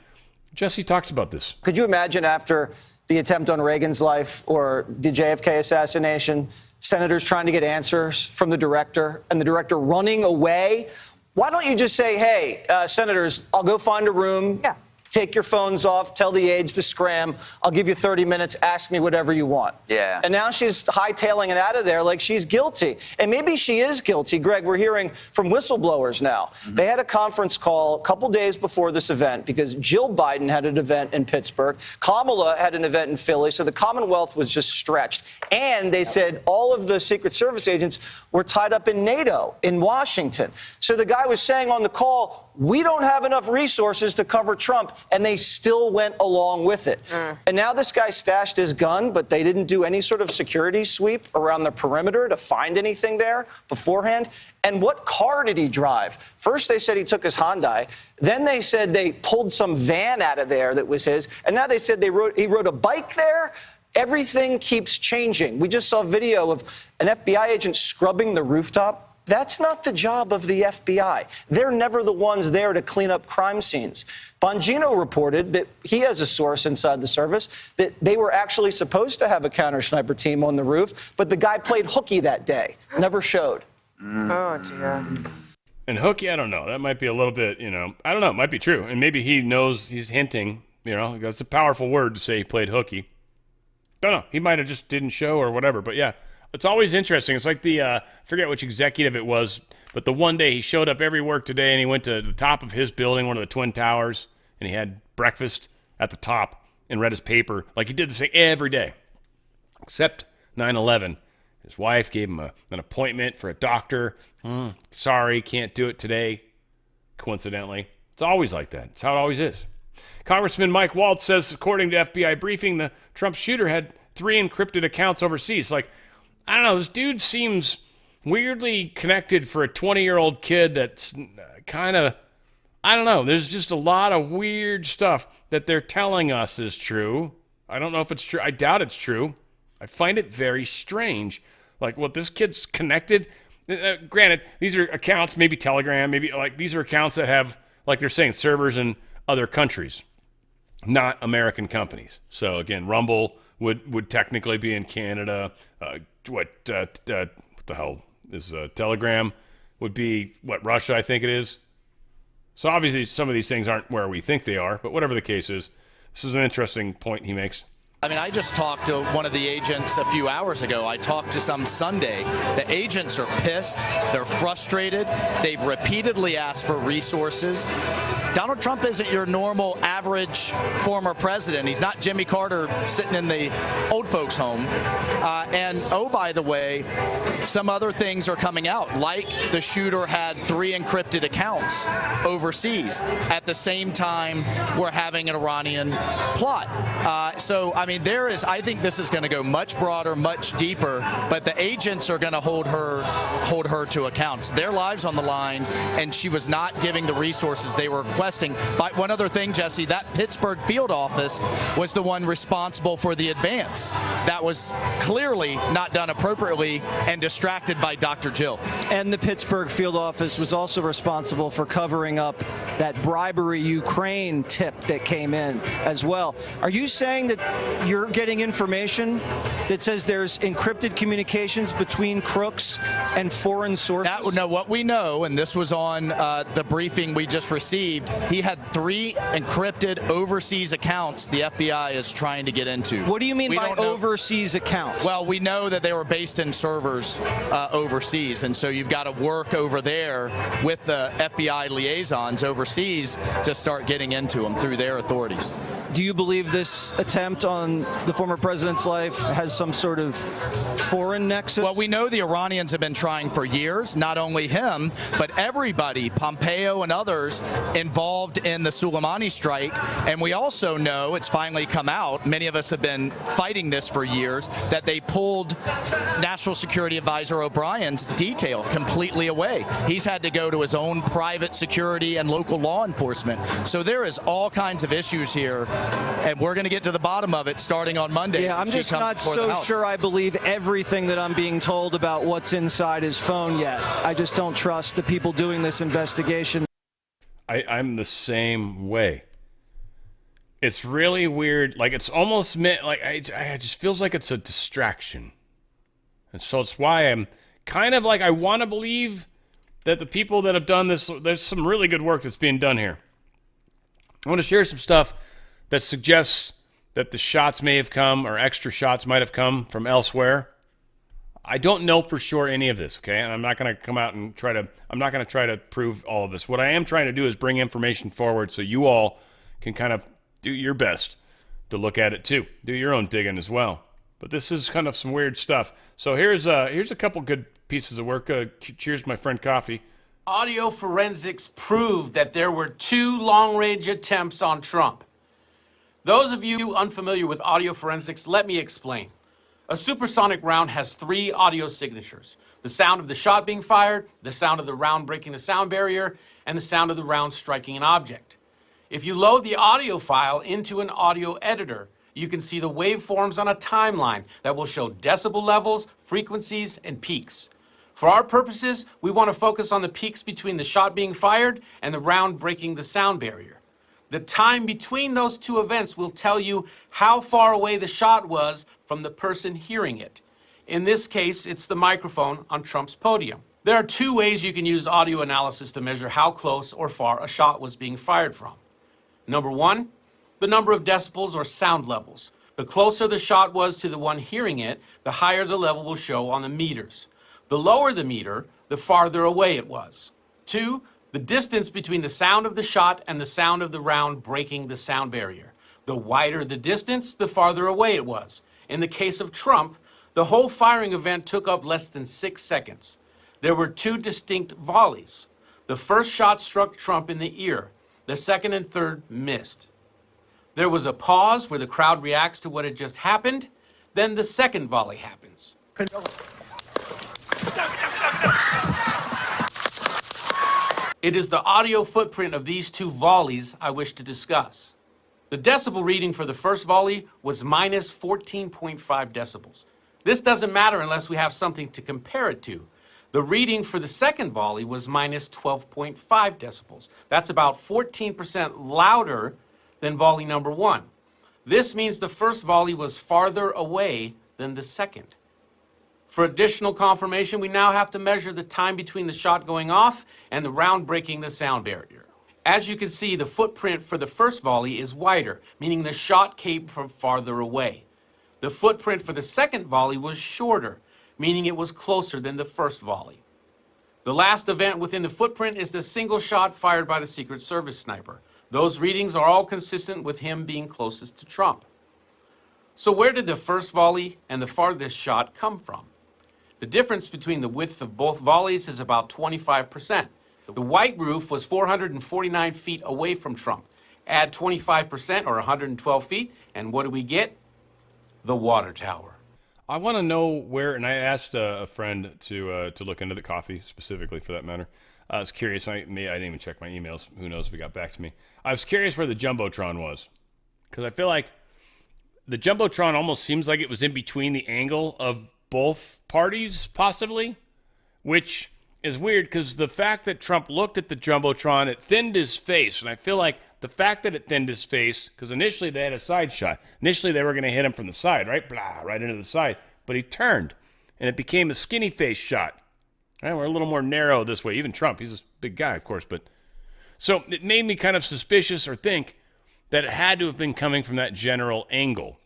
Jesse talks about this. Could you imagine after the attempt on Reagan's life or the JFK assassination, senators trying to get answers from the director and the director running away? Why don't you just say, hey, senators, I'll go find a room. Yeah. Take your phones off, tell the aides to scram. I'll give you 30 minutes. Ask me whatever you want. Yeah. And now she's hightailing it out of there like she's guilty. And maybe she is guilty. Greg, we're hearing from whistleblowers now. Mm-hmm. They had a conference call a couple days before this event because Jill Biden had an event in Pittsburgh. Kamala had an event in Philly. So the Commonwealth was just stretched. And they said all of the Secret Service agents were tied up in NATO in Washington. So the guy was saying on the call, we don't have enough resources to cover Trump, and they still went along with it. And now this guy stashed his gun, but they didn't do any sort of security sweep around the perimeter to find anything there beforehand. And what car did he drive? First, they said he took his Hyundai. Then they said they pulled some van out of there that was his. And now they said he rode a bike there. Everything keeps changing. We just saw video of an FBI agent scrubbing the rooftop. That's not the job of the FBI. They're never the ones there to clean up crime scenes. Bongino reported that he has a source inside the service that they were actually supposed to have a counter sniper team on the roof, but the guy played hooky that day, never showed. Oh, dear. And hooky, I don't know. That might be a little bit, I don't know. It might be true. And maybe he knows, he's hinting, it's a powerful word to say he played hooky. Don't know. He might have just didn't show or whatever, but yeah. It's always interesting. It's like I forget which executive it was, but the one day he showed up every work today and he went to the top of his building, one of the Twin Towers, and he had breakfast at the top and read his paper like he did this every day, except 9/11. His wife gave him an appointment for a doctor. Sorry, can't do it today, coincidentally. It's always like that. It's how it always is. Congressman Mike Waltz says, according to FBI briefing, the Trump shooter had 3 encrypted accounts overseas. Like, I don't know, this dude seems weirdly connected for a 20-year-old kid that's kind of, I don't know, there's just a lot of weird stuff that they're telling us is true. I don't know if it's true. I doubt it's true. I find it very strange. Like, what, this kid's connected? Granted, these are accounts, maybe Telegram, maybe, like, these are accounts that have, like they're saying, servers in other countries, not American companies. So, again, Rumble would technically be in Canada. What the hell is Telegram would be, Russia, I think it is. So obviously some of these things aren't where we think they are, but whatever the case is, this is an interesting point he makes. I mean, I just talked to one of the agents a few hours ago. I talked to some Sunday. The agents are pissed. They're frustrated. They've repeatedly asked for resources. Donald Trump isn't your normal average former president. He's not Jimmy Carter sitting in the old folks' home. And, oh, by the way, some other things are coming out, like the shooter had 3 encrypted accounts overseas. At the same time, we're having an Iranian plot. I think this is going to go much broader, much deeper, but the agents are going to hold her to account. Their lives on the lines, and she was not giving the resources they were requesting. But one other thing, Jesse, that Pittsburgh field office was the one responsible for the advance. That was clearly not done appropriately and distracted by Dr. Jill. And the Pittsburgh field office was also responsible for covering up that bribery Ukraine tip that came in as well. Are you saying that you're getting information that says there's encrypted communications between crooks and foreign sources? What we know, and this was on the briefing we just received, he had 3 encrypted overseas accounts the FBI is trying to get into. What do you mean by overseas accounts? Well, we know that they were based in servers overseas, and so you've got to work over there with the FBI liaisons overseas to start getting into them through their authorities. Do you believe this attempt on the former president's life has some sort of foreign nexus? Well, we know the Iranians have been trying for years, not only him, but everybody, Pompeo and others, involved in the Soleimani strike. And we also know, it's finally come out, many of us have been fighting this for years, that they pulled National Security Advisor O'Brien's detail completely away. He's had to go to his own private security and local law enforcement. So there is all kinds of issues here And we're going to get to the bottom of it starting on Monday. Yeah, I'm She just comes not before the so House. sure I believe everything that I'm being told about what's inside his phone yet. I just don't trust the people doing this investigation. I'm the same way. It's really weird. Like, it's almost meant, like, it just feels like it's a distraction. And so it's why I'm kind of like, I want to believe that the people that have done this, there's some really good work that's being done here. I want to share some stuff that suggests that the shots may have come, or extra shots might have come from elsewhere. I don't know for sure any of this, okay? And I'm not going to come out and I'm not going to try to prove all of this. What I am trying to do is bring information forward so you all can kind of do your best to look at it too. Do your own digging as well. But this is kind of some weird stuff. So here's a couple good pieces of work. Cheers, my friend Coffee. Audio forensics proved that there were 2 long-range attempts on Trump. Those of you unfamiliar with audio forensics, let me explain. A supersonic round has 3 audio signatures: the sound of the shot being fired, the sound of the round breaking the sound barrier, and the sound of the round striking an object. If you load the audio file into an audio editor, you can see the waveforms on a timeline that will show decibel levels, frequencies, and peaks. For our purposes, we want to focus on the peaks between the shot being fired and the round breaking the sound barrier. The time between those 2 events will tell you how far away the shot was from the person hearing it. In this case, it's the microphone on Trump's podium. There are 2 ways you can use audio analysis to measure how close or far a shot was being fired from. Number 1, the number of decibels or sound levels. The closer the shot was to the one hearing it, the higher the level will show on the meters. The lower the meter, the farther away it was. 2, the distance between the sound of the shot and the sound of the round breaking the sound barrier. The wider the distance, the farther away it was. In the case of Trump, the whole firing event took up less than 6 seconds. There were 2 distinct volleys. The first shot struck Trump in the ear. The second and third missed. There was a pause where the crowd reacts to what had just happened. Then the second volley happens. It is the audio footprint of these 2 volleys I wish to discuss. The decibel reading for the first volley was minus 14.5 decibels. This doesn't matter unless we have something to compare it to. The reading for the second volley was minus 12.5 decibels. That's about 14% louder than volley number 1. This means the first volley was farther away than the second. For additional confirmation, we now have to measure the time between the shot going off and the round breaking the sound barrier. As you can see, the footprint for the first volley is wider, meaning the shot came from farther away. The footprint for the second volley was shorter, meaning it was closer than the first volley. The last event within the footprint is the single shot fired by the Secret Service sniper. Those readings are all consistent with him being closest to Trump. So where did the first volley and the farthest shot come from? The difference between the width of both volleys is about 25%. The white roof was 449 feet away from Trump. Add 25% or 112 feet, and what do we get? The water tower. I want to know where, and I asked a friend to look into the coffee specifically for that matter. I was curious. I didn't even check my emails. Who knows if it got back to me. I was curious where the Jumbotron was, because I feel like the Jumbotron almost seems like it was in between the angle of both parties, possibly, which is weird because the fact that Trump looked at the Jumbotron, it thinned his face, and I feel like the fact that it thinned his face, because initially they had a side shot. Initially they were going to hit him from the side, right? Blah, right into the side. But he turned, and it became a skinny face shot. Right? We're a little more narrow this way. Even Trump, he's a big guy, of course. But so it made me kind of suspicious or think that it had to have been coming from that general angle.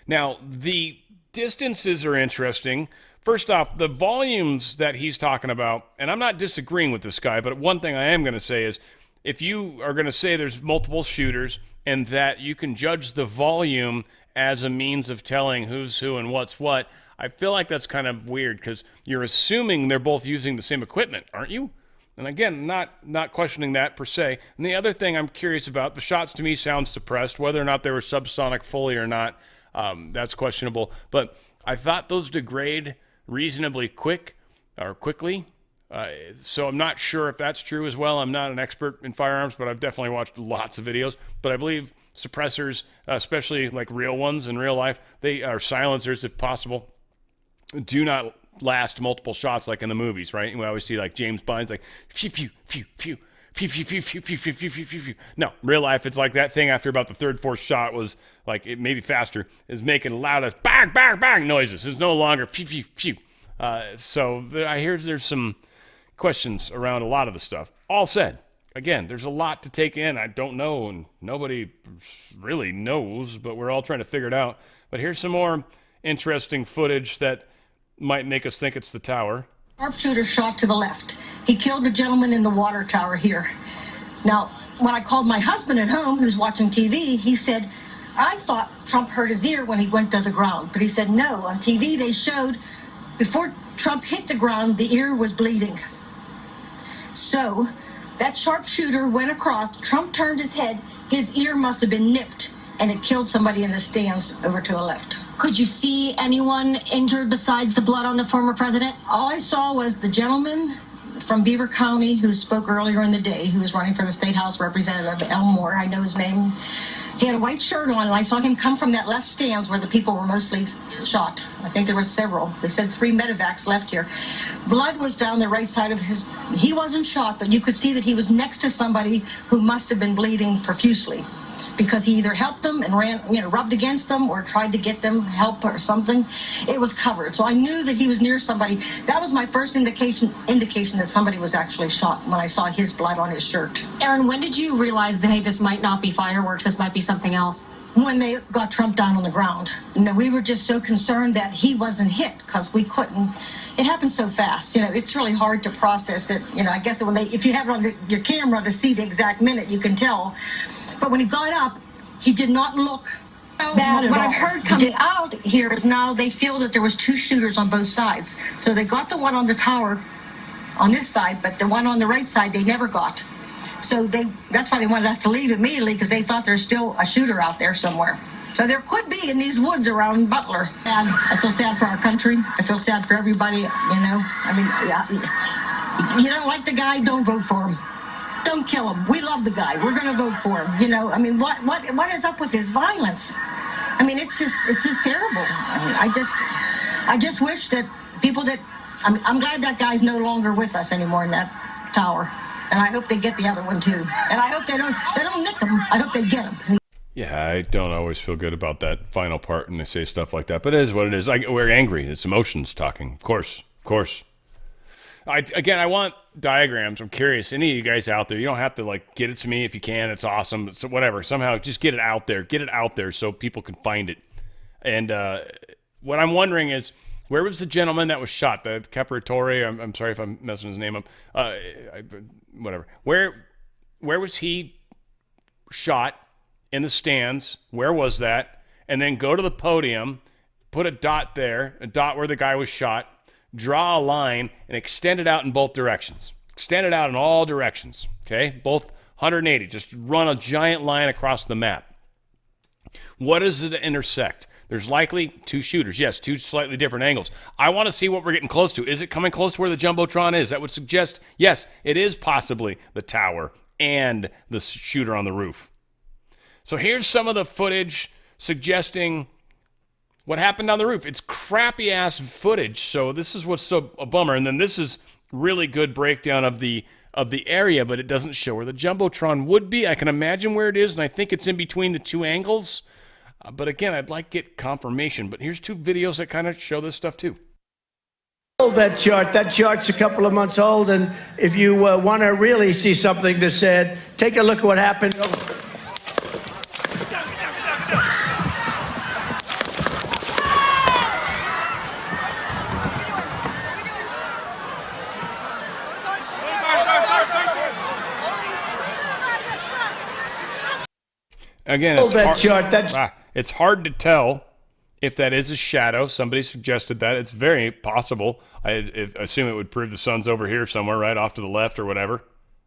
Now, the distances are interesting. First off, the volumes that he's talking about, and I'm not disagreeing with this guy, but one thing I am going to say is if you are going to say there's multiple shooters and that you can judge the volume as a means of telling who's who and what's what, I feel like that's kind of weird because you're assuming they're both using the same equipment, aren't you? And again, not questioning that per se. And the other thing I'm curious about, the shots to me sound suppressed. Whether or not they were subsonic fully or not, that's questionable. But I thought those degrade reasonably quickly. So I'm not sure if that's true as well. I'm not an expert in firearms, but I've definitely watched lots of videos. But I believe suppressors, especially like real ones in real life, they are silencers if possible, do not last multiple shots like in the movies, right? We always see like James Bond's like phew phew phew phew phew phew phew phew phew phew phew phew phew. No, real life, it's like that thing after about the third, fourth shot was like, it maybe faster, is making loudest bang bang bang noises. It's no longer phew phew phew. So I hear there's some questions around a lot of the stuff. All said, again, there's a lot to take in. I don't know, and nobody really knows, but we're all trying to figure it out. But here's some more interesting footage that might make us think it's the tower. Sharpshooter shot to the left. He killed the gentleman in the water tower here. Now, when I called my husband at home, who's watching TV, he said, I thought Trump hurt his ear when he went to the ground. But he said, no, on TV they showed before Trump hit the ground, the ear was bleeding. So that sharpshooter went across, Trump turned his head, his ear must have been nipped, and it killed somebody in the stands over to the left. Could you see anyone injured besides the blood on the former president? All I saw was the gentleman from Beaver County who spoke earlier in the day, who was running for the State House Representative, Elmore, I know his name. He had a white shirt on, and I saw him come from that left stands where the people were mostly shot. I think there were several. They said 3 medevacs left here. Blood was down the right side of his... He wasn't shot, but you could see that he was next to somebody who must have been bleeding profusely, because he either helped them and ran, rubbed against them, or tried to get them help or something. It was covered. So I knew that he was near somebody. That was my first indication that somebody was actually shot, when I saw his blood on his shirt. Aaron, when did you realize that, hey, this might not be fireworks, this might be something else? When they got Trump down on the ground. We were just so concerned that he wasn't hit, because we couldn't. It happened so fast. It's really hard to process it. I guess if you have it on your camera to see the exact minute, you can tell. But when he got up, he did not look bad at all. What I've heard coming out here is now they feel that there was 2 shooters on both sides. So they got the one on the tower on this side, but the one on the right side they never got. So that's why they wanted us to leave immediately, because they thought there's still a shooter out there somewhere. So there could be in these woods around Butler. And I feel sad for our country. I feel sad for everybody, you don't like the guy, don't vote for him. Don't kill him. We love the guy. We're going to vote for him. What is up with his violence? It's just terrible. I just wish that people that, I'm glad that guy's no longer with us anymore in that tower. And I hope they get the other one too. And I hope they don't nick him. I hope they get him. Yeah, I don't always feel good about that final part when they say stuff like that, but it is what it is. We're angry. It's emotions talking. Of course. I want diagrams. I'm curious. Any of you guys out there, you don't have to get it to me if you can. It's awesome. So whatever. Somehow just get it out there. Get it out there so people can find it. And what I'm wondering is, where was the gentleman that was shot? The Caparatore? I'm sorry if I'm messing his name up. Whatever. Where was he shot? In the stands, where was that? And then go to the podium, put a dot there, a dot where the guy was shot, draw a line, and extend it out in both directions. Extend it out in all directions, okay? Both 180. Just run a giant line across the map. What does it intersect? There's likely 2 shooters. Yes, 2 slightly different angles. I want to see what we're getting close to. Is it coming close to where the Jumbotron is? That would suggest, yes, it is possibly the tower and the shooter on the roof. So here's some of the footage suggesting what happened on the roof. It's crappy ass footage, so this is what's so a bummer. And then this is really good breakdown of the area, but it doesn't show where the Jumbotron would be. I can imagine where it is, and I think it's in between the 2 angles. But again, I'd like to get confirmation. But here's 2 videos that kind of show this stuff too. That chart's a couple of months old, and if you want to really see something that's sad, take a look at what happened. Again, it's hard to tell if that is a shadow. Somebody suggested that. It's very possible. I assume it would prove the sun's over here somewhere, right off to the left or whatever.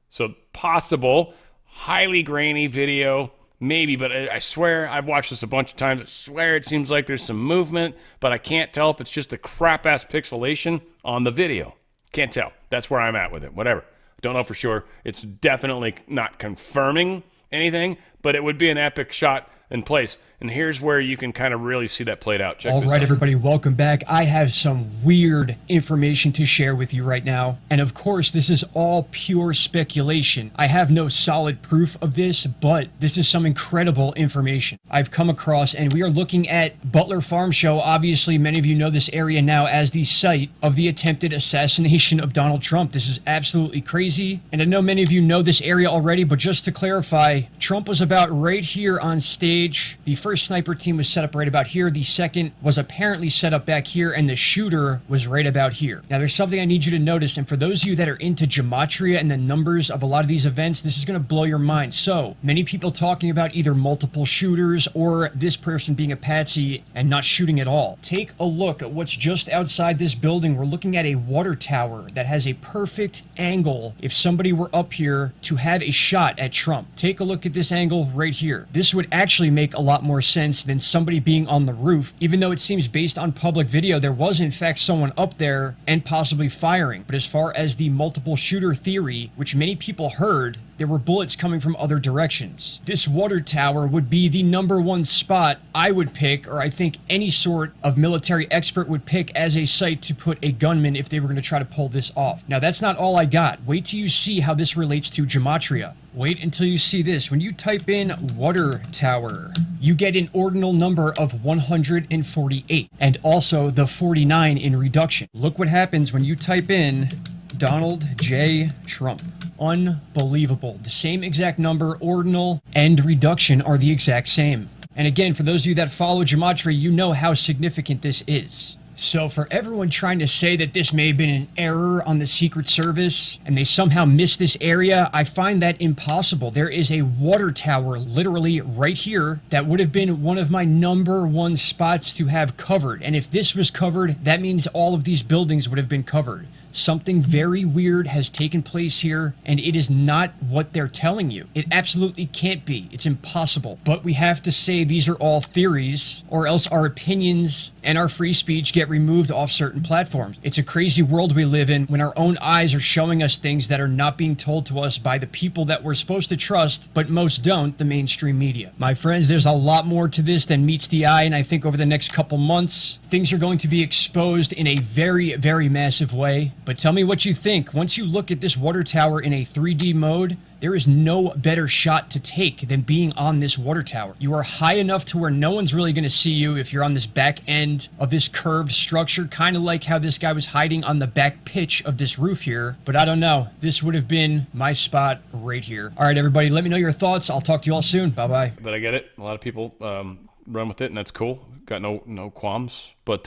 So possible, highly grainy video, maybe, but I swear, I've watched this a bunch of times. I swear it seems like there's some movement, but I can't tell if it's just a crap-ass pixelation on the video. Can't tell. That's where I'm at with it. Whatever. Don't know for sure. It's definitely not confirming anything, but it would be an epic shot in place. And here's where you can kind of really see that played out. Check All this right, out. everybody, welcome back. I have some weird information to share with you right now. And of course, this is all pure speculation. I have no solid proof of this, but this is some incredible information I've come across. And we are looking at Butler Farm Show. Obviously, many of you know this area now as the site of the attempted assassination of Donald Trump. This is absolutely crazy. And I know many of you know this area already, but just to clarify, Trump was about right here on stage. The first sniper team was set up right about here. The second was apparently set up back here, and the shooter was right about here. Now, there's something I need you to notice, and for those of you that are into gematria and the numbers of a lot of these events, this is going to blow your mind. So, many people talking about either multiple shooters or this person being a patsy and not shooting at all. Take a look at what's just outside this building. We're looking at a water tower that has a perfect angle if somebody were up here to have a shot at Trump. Take a look at this angle right here. This would actually make a lot more sense than somebody being on the roof, even though it seems based on public video there was in fact someone up there and possibly firing. But as far as the multiple shooter theory, which many people heard, there were bullets coming from other directions. This water tower would be the #1 spot I would pick, or I think any sort of military expert would pick as a site to put a gunman if they were going to try to pull this off. Now, that's not all I got. Wait till you see how this relates to gematria. Wait until you see this. When you type in water tower, you get an ordinal number of 148 and also the 49 in reduction. Look what happens when you type in Donald J. Trump. Unbelievable. The same exact number, ordinal and reduction are the exact same. And again, for those of you that follow gematria, you know how significant this is. So for everyone trying to say that this may have been an error on the Secret Service and they somehow missed this area, I find that impossible. There is a water tower literally right here that would have been one of my #1 spots to have covered. And if this was covered, that means all of these buildings would have been covered. Something very weird has taken place here, and it is not what they're telling you. It absolutely can't be. It's impossible. But we have to say these are all theories, or else our opinions and our free speech get removed off certain platforms. It's a crazy world we live in when our own eyes are showing us things that are not being told to us by the people that we're supposed to trust, but most don't, the mainstream media. My friends, there's a lot more to this than meets the eye, and I think over the next couple months, things are going to be exposed in a very, very massive way. But tell me what you think. Once you look at this water tower in a 3D mode, there is no better shot to take than being on this water tower. You are high enough to where no one's really going to see you if you're on this back end of this curved structure, kind of like how this guy was hiding on the back pitch of this roof here. But I don't know. This would have been my spot right here. All right, everybody, let me know your thoughts. I'll talk to you all soon. Bye-bye. But I get it. A lot of people run with it, and that's cool. Got no qualms. But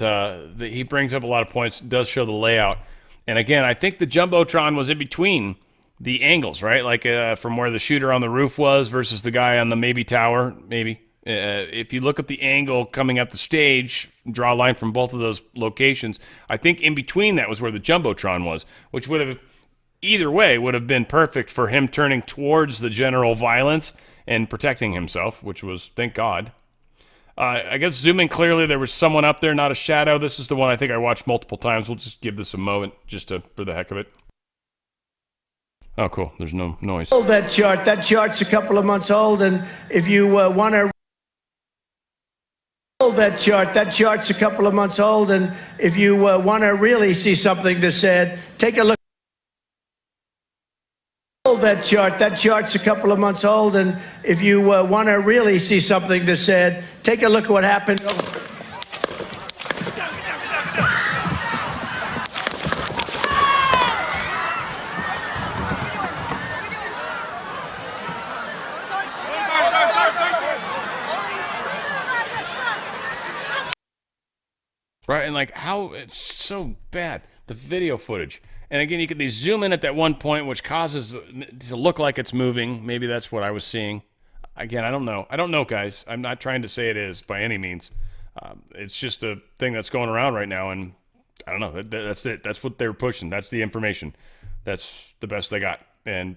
he brings up a lot of points. Does show the layout. And again, I think the Jumbotron was in between the angles, right? Like from where the shooter on the roof was versus the guy on the maybe tower, maybe. If you look at the angle coming up the stage, draw a line from both of those locations, I think in between that was where the Jumbotron was, which would have, either way, would have been perfect for him turning towards the general violence and protecting himself, which was, thank God. I guess zooming clearly, there was someone up there, not a shadow. This is the one I think I watched multiple times. We'll just give this a moment just for the heck of it. Oh, cool. There's no noise. That chart's a couple of months old, and if you want to that chart's a couple of months old, and if you want to really see something that's said, take a look. That chart's a couple of months old, and if you want to really see something that's said, take a look at what happened. Right, and like how it's so bad, the video footage. And again, you could zoom in at that one point, which causes it to look like it's moving. Maybe that's what I was seeing. Again, I don't know. I don't know, guys. I'm not trying to say it is by any means. It's just a thing that's going around right now, and I don't know. That's it. That's what they're pushing. That's the information. That's the best they got. And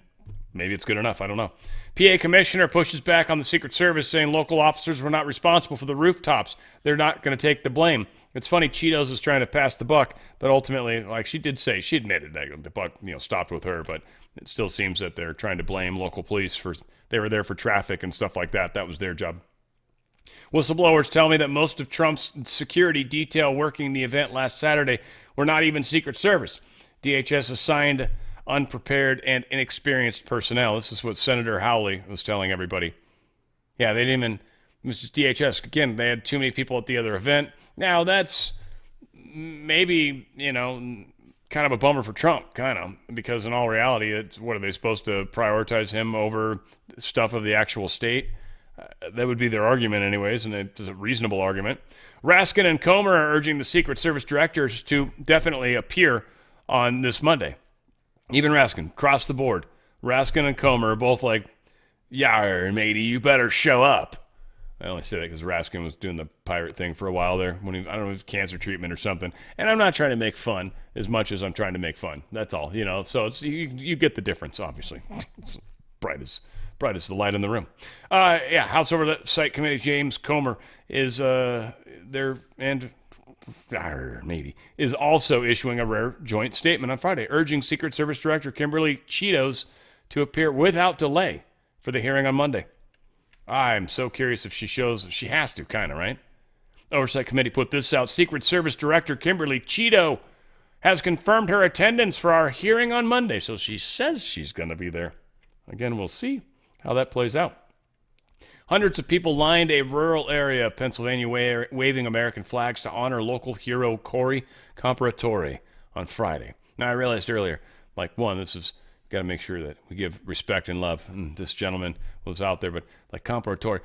maybe it's good enough. I don't know. PA commissioner pushes back on the Secret Service, saying local officers were not responsible for the rooftops. They're not going to take the blame. It's funny, Cheetos was trying to pass the buck, but ultimately, like she did say, she admitted that the buck, stopped with her, but it still seems that they're trying to blame local police for, they were there for traffic and stuff like that. That was their job. Whistleblowers tell me that most of Trump's security detail working the event last Saturday were not even Secret Service. DHS assigned unprepared and inexperienced personnel. This is what Senator Hawley was telling everybody. Yeah, they didn't even, it was just DHS. Again, they had too many people at the other event. Now, that's maybe, kind of a bummer for Trump, because in all reality, what are they supposed to prioritize him over stuff of the actual state? That would be their argument anyways, and it's a reasonable argument. Raskin and Comer are urging the Secret Service directors to definitely appear on this Monday. Even Raskin, across the board. Raskin and Comer are both like, "Yar, matey, you better show up." I only say that because Raskin was doing the pirate thing for a while there. When I don't know, it was cancer treatment or something. And I'm not trying to make fun as much as I'm trying to make fun. That's all, So it's you get the difference, obviously. It's bright as the light in the room. House Oversight Committee James Comer is there, and maybe is also issuing a rare joint statement on Friday, urging Secret Service Director Kimberly Cheetos to appear without delay for the hearing on Monday. I'm so curious if she shows. She has to, right? Oversight Committee put this out. Secret Service Director Kimberly Cheeto has confirmed her attendance for our hearing on Monday, so she says she's going to be there. Again, we'll see how that plays out. Hundreds of people lined a rural area of Pennsylvania waving American flags to honor local hero Corey Comparatore on Friday. Now, I realized earlier, this is got to make sure that we give respect and love. And this gentleman was out there, but Comparatore,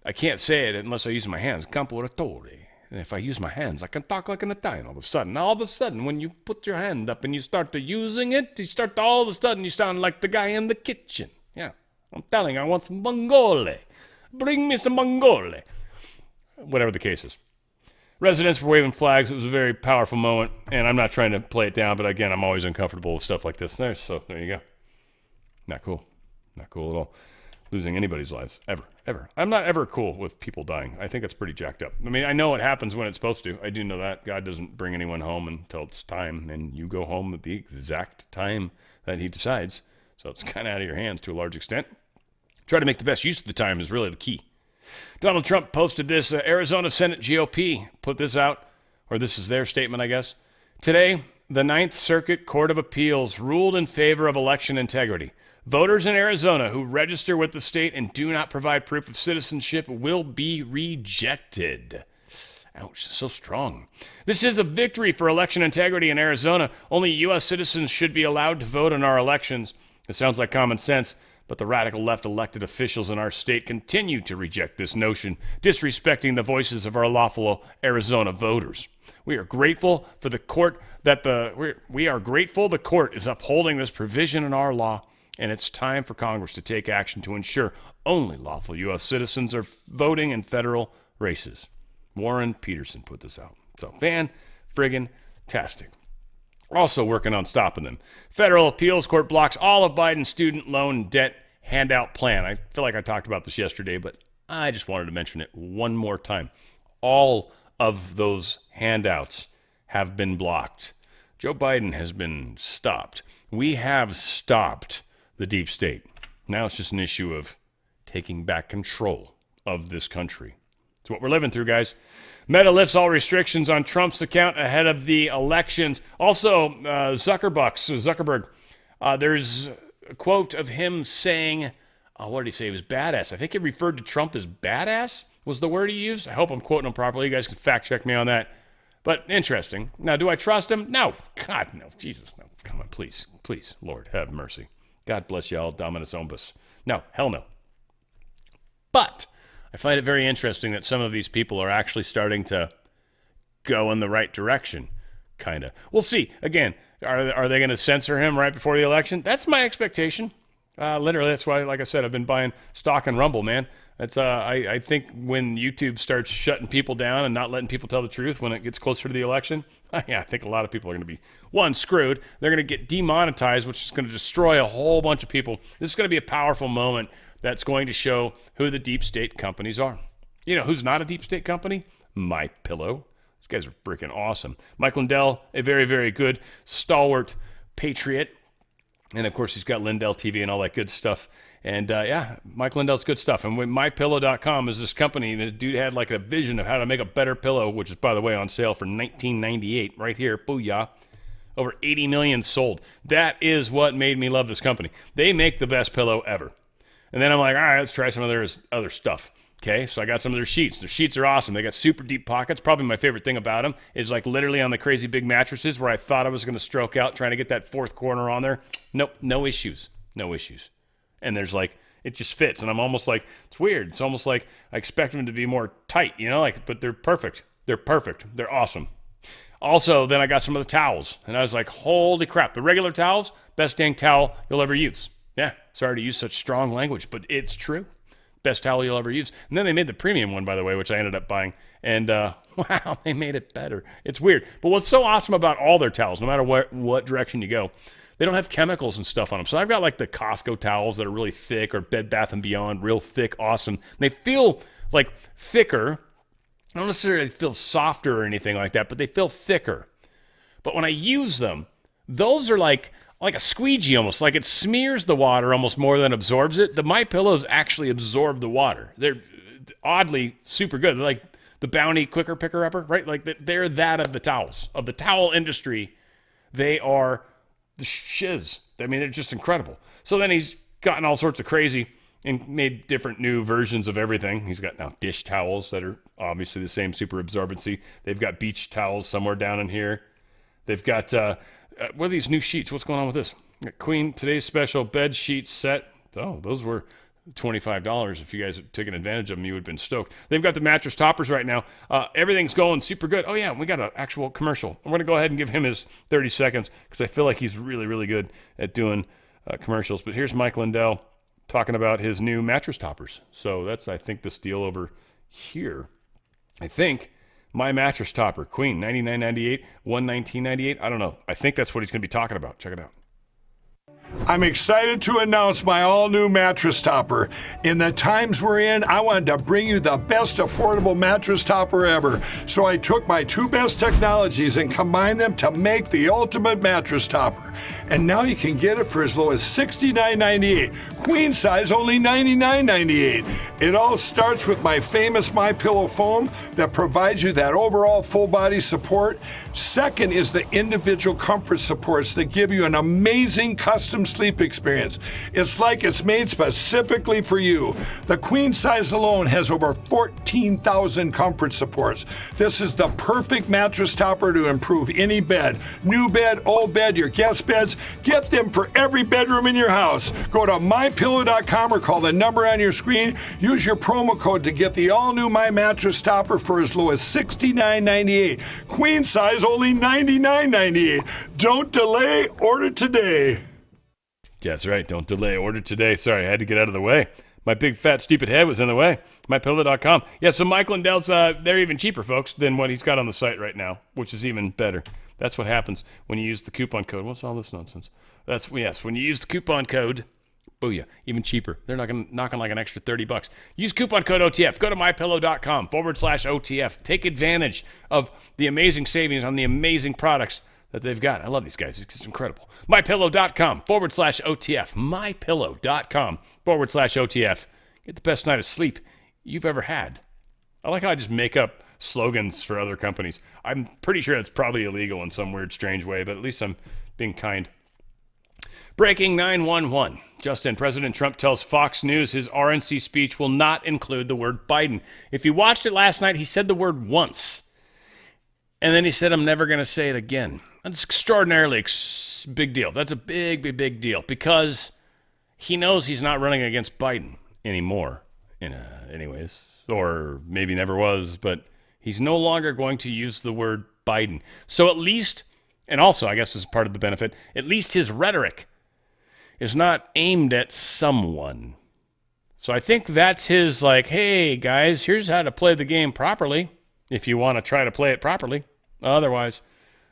I can't say it unless I use my hands. Comparatore. And if I use my hands, I can talk like an Italian all of a sudden. All of a sudden, when you put your hand up and you start to using it, all of a sudden you sound like the guy in the kitchen. Yeah, I'm telling you, I want some Mongole. Bring me some Mongole. Whatever the case is. Residents were waving flags. It was a very powerful moment, and I'm not trying to play it down, but again, I'm always uncomfortable with stuff like this. So there you go. Not cool. Not cool at all. Losing anybody's lives. Ever. I'm not ever cool with people dying. I think it's pretty jacked up. I mean, I know it happens when it's supposed to. I do know that. God doesn't bring anyone home until it's time, and you go home at the exact time that he decides. So it's kind of out of your hands to a large extent. Try to make the best use of the time is really the key. Donald Trump posted this. Arizona Senate GOP put this out, or this is their statement, I guess. Today, the Ninth Circuit Court of Appeals ruled in favor of election integrity. Voters in Arizona who register with the state and do not provide proof of citizenship will be rejected. Ouch, so strong. This is a victory for election integrity in Arizona. Only U.S. citizens should be allowed to vote in our elections. It sounds like common sense, but the radical left elected officials in our state continue to reject this notion, disrespecting the voices of our lawful Arizona voters. We are grateful for the court we are grateful the court is upholding this provision in our law, and it's time for Congress to take action to ensure only lawful U.S. citizens are voting in federal races. Warren Peterson put this out. So fan-friggin-tastic. Also working on stopping them. Federal appeals court blocks all of Biden's student loan debt handout plan. I feel like I talked about this yesterday, but I just wanted to mention it one more time. All of those handouts have been blocked. Joe Biden has been stopped. We have stopped the deep state. Now it's just an issue of taking back control of this country. It's what we're living through, guys. Meta lifts all restrictions on Trump's account ahead of the elections. Also, Zuckerberg, there's a quote of him saying, what did he say? He was badass. I think he referred to Trump as badass was the word he used. I hope I'm quoting him properly. You guys can fact check me on that. But interesting. Now, do I trust him? No. God, no. Jesus, no. Come on, please. Please, Lord, have mercy. God bless y'all. Dominus Ombus. No, hell no. But I find it very interesting that some of these people are actually starting to go in the right direction, kind of. We'll see. Again, are they going to censor him right before the election? That's my expectation. Literally, that's why, like I said, I've been buying stock in Rumble, man. That's I think when YouTube starts shutting people down and not letting people tell the truth when it gets closer to the election, yeah, I think a lot of people are going to be, one, screwed. They're going to get demonetized, which is going to destroy a whole bunch of people. This is going to be a powerful moment that's going to show who the deep state companies are. You know who's not a deep state company? My Pillow. These guys are freaking awesome. Mike Lindell, a very, very good stalwart patriot. And, of course, he's got Lindell TV and all that good stuff. And, yeah, Mike Lindell's good stuff. And MyPillow.com is this company. And this dude had like a vision of how to make a better pillow, which is, by the way, on sale for $19.98 right here. Booyah. Over 80 million sold. That is what made me love this company. They make the best pillow ever. And then I'm like, all right, let's try some of their other stuff. Okay, so I got some of their sheets. Their sheets are awesome. They got super deep pockets. Probably my favorite thing about them is like literally on the crazy big mattresses where I thought I was going to stroke out trying to get that fourth corner on there. Nope, no issues. No issues. And there's like, it just fits. And I'm almost like, it's weird. It's almost like I expect them to be more tight, you know, like, but they're perfect. They're perfect. They're awesome. Also, then I got some of the towels. And I was like, holy crap. The regular towels, best dang towel you'll ever use. Yeah, sorry to use such strong language, but it's true. Best towel you'll ever use. And then they made the premium one, by the way, which I ended up buying. And wow, they made it better. It's weird. But what's so awesome about all their towels, no matter what direction you go, they don't have chemicals and stuff on them. So I've got like the Costco towels that are really thick, or Bed Bath & Beyond, real thick, awesome. And they feel like thicker. I don't necessarily feel softer or anything like that, but they feel thicker. But when I use them, those are like a squeegee almost, like it smears the water almost more than absorbs it. The My Pillows actually absorb the water. They're oddly super good. They're like the Bounty Quicker Picker Upper, right? Like they're that of the towels, of the towel industry. They are the shiz. I mean, they're just incredible. So then he's gotten all sorts of crazy and made different new versions of everything. He's got now dish towels that are obviously the same super absorbency. They've got beach towels somewhere down in here. They've got, what are these new sheets? What's going on with this? Queen, today's special bed sheet set. Oh, those were $25. If you guys had taken advantage of them, you would have been stoked. They've got the mattress toppers right now. Everything's going super good. Oh, yeah, we got an actual commercial. I'm going to go ahead and give him his 30 seconds because I feel like he's really, really good at doing commercials. But here's Mike Lindell talking about his new mattress toppers. So that's, I think, this deal over here. I think My Mattress Topper, Queen, $99.98, $119.98. I don't know. I think that's what he's going to be talking about. Check it out. I'm excited to announce my all-new mattress topper. In the times we're in, I wanted to bring you the best affordable mattress topper ever. So I took my two best technologies and combined them to make the ultimate mattress topper. And now you can get it for as low as $69.98. Queen size, only $99.98. It all starts with my famous MyPillow foam that provides you that overall full body support. Second is the individual comfort supports that give you an amazing custom sleep experience. It's like it's made specifically for you. The queen size alone has over 14,000 comfort supports. This is the perfect mattress topper to improve any bed. New bed, old bed, your guest beds. Get them for every bedroom in your house. Go to mypillow.com or call the number on your screen. Use your promo code to get the all-new My Mattress Topper for as low as $69.98. Queen size, only $99.98. Don't delay, order today. Yeah, that's right. Don't delay. Order today. Sorry, I had to get out of the way. My big, fat, stupid head was in the way. MyPillow.com. Yeah, so Mike Lindell's, they're even cheaper, folks, than what he's got on the site right now, which is even better. That's what happens when you use the coupon code. What's all this nonsense? Yes, when you use the coupon code, booyah, even cheaper. They're knocking like an extra $30. Use coupon code OTF. Go to mypillow.com/OTF. Take advantage of the amazing savings on the amazing products that they've got. I love these guys. It's incredible. mypillow.com/OTF. mypillow.com/OTF. Get the best night of sleep you've ever had. I like how I just make up slogans for other companies. I'm pretty sure it's probably illegal in some weird, strange way, but at least I'm being kind. Breaking 911. Justin, President Trump tells Fox News his RNC speech will not include the word Biden. If you watched it last night, he said the word once. And then he said, I'm never going to say it again. That's extraordinarily big deal. That's a big, big, big deal because he knows he's not running against Biden anymore, anyways, or maybe never was, but he's no longer going to use the word Biden. So at least, and also I guess this is part of the benefit, at least his rhetoric is not aimed at someone. So I think that's his, like, hey, guys, here's how to play the game properly if you want to try to play it properly. Otherwise,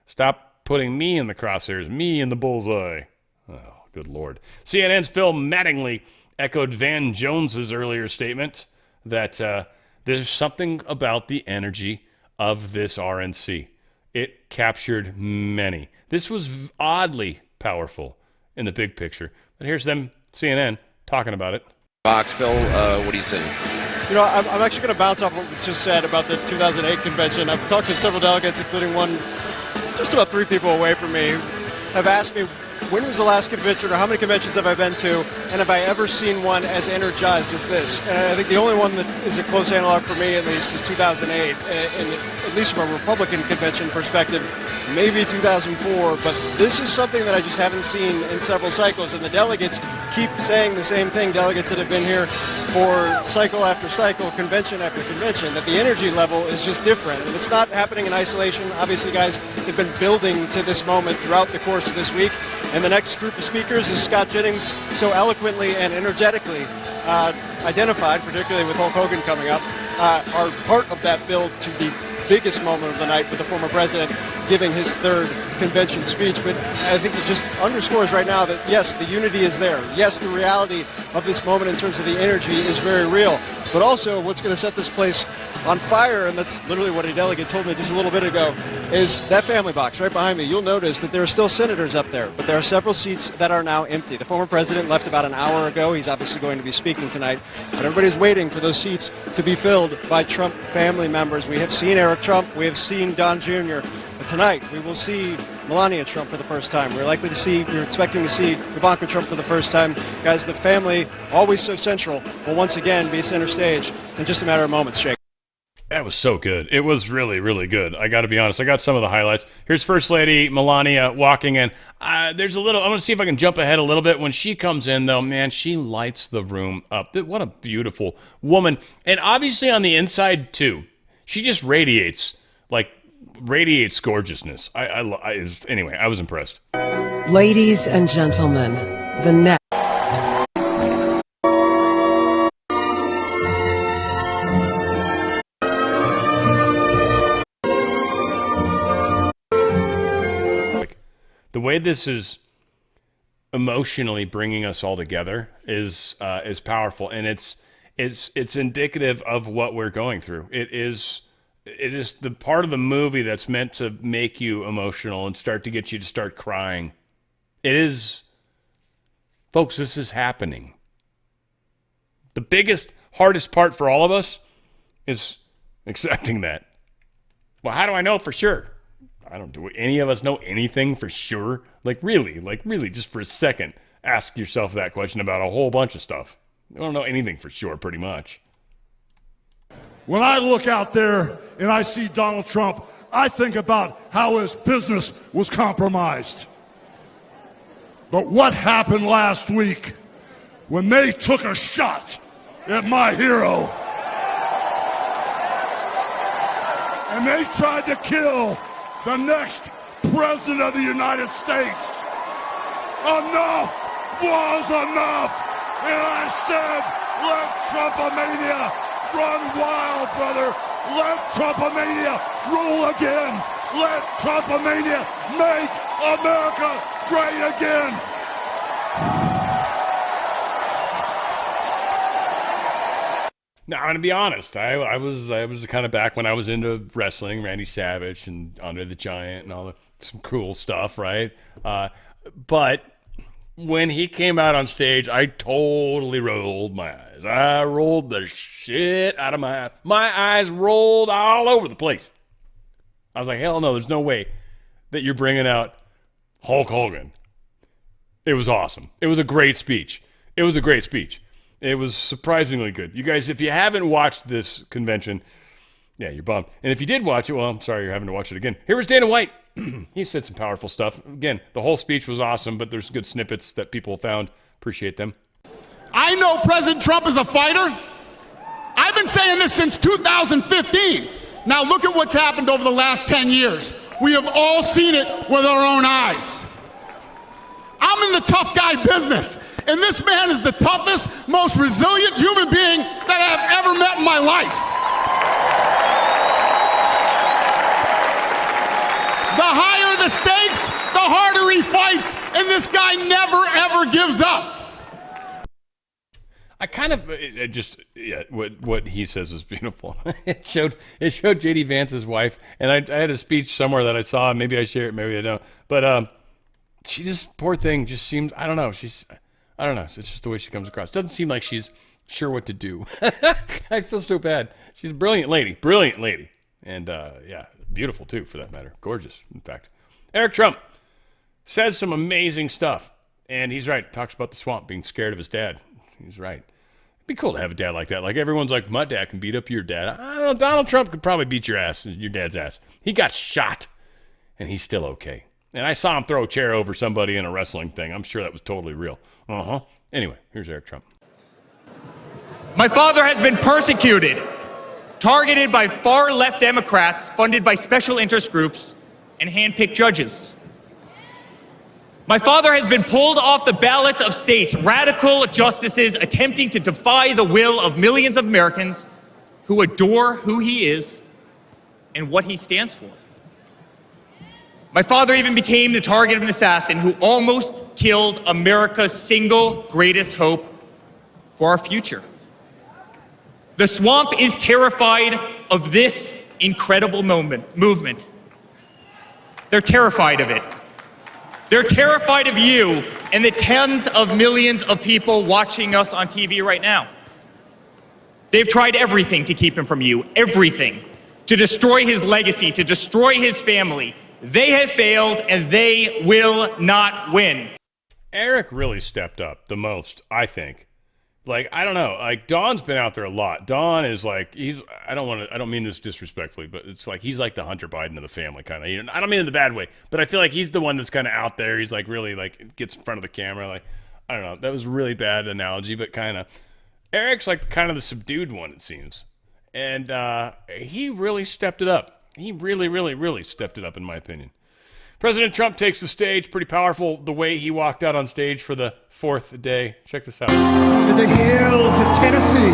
stop putting me in the crosshairs, me in the bullseye. Oh, good Lord. CNN's Phil Mattingly echoed Van Jones's earlier statement that there's something about the energy of this RNC. It captured many. This was oddly powerful in the big picture. But here's them, CNN, talking about it. Fox, Phil, what do you think? You know, I'm actually going to bounce off what was just said about the 2008 convention. I've talked to several delegates, including one just about 3 people away from me, have asked me, when was the last convention or how many conventions have I been to, and have I ever seen one as energized as this? And I think the only one that is a close analog for me, at least, was 2008, and at least from a Republican convention perspective, maybe 2004, but this is something that I just haven't seen in several cycles, and the delegates keep saying the same thing, delegates that have been here for cycle after cycle, convention after convention, that the energy level is just different, and it's not happening in isolation. Obviously, guys, they've been building to this moment throughout the course of this week, and the next group of speakers, as Scott Jennings so eloquently and energetically identified, particularly with Hulk Hogan coming up, are part of that build to the biggest moment of the night with the former president giving his 3rd convention speech. But I think it just underscores right now that, yes, the unity is there. Yes, the reality of this moment in terms of the energy is very real. But also what's going to set this place on fire, and that's literally what a delegate told me just a little bit ago, is that family box right behind me. You'll notice that there are still senators up there, but there are several seats that are now empty. The former president left about an hour ago. He's obviously going to be speaking tonight, but everybody's waiting for those seats to be filled by Trump family members. We have seen Eric Trump. We have seen Don Jr. But tonight, we will see Melania Trump for the first time. We're expecting to see Ivanka Trump for the first time. Guys, the family, always so central, will once again be center stage in just a matter of moments, Jake. That was so good. It was really, really good. I got to be honest. I got some of the highlights. Here's First Lady Melania walking in. There's a little, I'm going to see if I can jump ahead a little bit. When she comes in, though, man, she lights the room up. What a beautiful woman. And obviously on the inside, too. She just radiates gorgeousness. Anyway, I was impressed. Ladies and gentlemen, the next. The way this is emotionally bringing us all together is powerful, and it's indicative of what we're going through. It is the part of the movie that's meant to make you emotional and start to get you to start crying. It is, folks, this is happening. The biggest, hardest part for all of us is accepting that. Well, how do I know for sure? Do any of us know anything for sure? Really, just for a second, ask yourself that question about a whole bunch of stuff. You don't know anything for sure, pretty much. When I look out there and I see Donald Trump, I think about how his business was compromised. But what happened last week when they took a shot at my hero and they tried to kill the next president of the United States? Enough was enough. And I said, let Trumpomania run wild, brother. Let Trumpomania rule again. Let Trumpomania make America great again. Now, I'm going to be honest. I was kind of back when I was into wrestling, Randy Savage and Andre the Giant and all some cool stuff, right? But when he came out on stage, I totally rolled my eyes. I rolled the shit out of my eyes. My eyes rolled all over the place. I was like, hell no, there's no way that you're bringing out Hulk Hogan. It was awesome. It was a great speech. It was surprisingly good. You guys, if you haven't watched this convention, yeah, you're bummed. And if you did watch it, well, I'm sorry you're having to watch it again. Here was Dana White. He said some powerful stuff. Again, the whole speech was awesome, but there's good snippets that people found. Appreciate them. I know President Trump is a fighter. I've been saying this since 2015. Now look at what's happened over the last 10 years. We have all seen it with our own eyes. I'm in the tough guy business. And this man is the toughest, most resilient human being that I have ever met in my life. The higher the stakes, the harder he fights, and this guy never, ever gives up. I kind of what he says is beautiful. It showed JD Vance's wife, and I had a speech somewhere that I saw. Maybe I share it, maybe I don't. But she just, poor thing, just seems, I don't know. It's just the way she comes across. Doesn't seem like she's sure what to do. I feel so bad. She's a brilliant lady, and yeah, beautiful too, for that matter. Gorgeous, in fact. Eric Trump says some amazing stuff, and he's right. Talks about the swamp being scared of his dad. He's right. It'd be cool to have a dad like that. Like, everyone's like, my dad can beat up your dad. I don't know, Donald Trump could probably beat your dad's ass. He got shot, and he's still okay. And I saw him throw a chair over somebody in a wrestling thing. I'm sure that was totally real. Anyway, here's Eric Trump. My father has been persecuted, targeted by far-left Democrats, funded by special interest groups, and hand-picked judges. My father has been pulled off the ballots of states, radical justices attempting to defy the will of millions of Americans who adore who he is and what he stands for. My father even became the target of an assassin who almost killed America's single greatest hope for our future. The swamp is terrified of this incredible movement. They're terrified of it. They're terrified of you and the tens of millions of people watching us on TV right now. They've tried everything to keep him from you, everything, to destroy his legacy, to destroy his family. They have failed, and they will not win. Eric really stepped up the most, I think. Like, I don't know. Like, Don's been out there a lot. Don is like, I don't mean this disrespectfully, but it's like he's like the Hunter Biden of the family, kind of. I don't mean it in the bad way, but I feel like he's the one that's kind of out there. He's like really like gets in front of the camera. Like, I don't know. That was a really bad analogy, but kind of. Eric's like kind of the subdued one, it seems. And he really stepped it up. He really, really, really stepped it up, in my opinion. President Trump takes the stage. Pretty powerful the way he walked out on stage for the fourth day. Check this out. To the hills of Tennessee,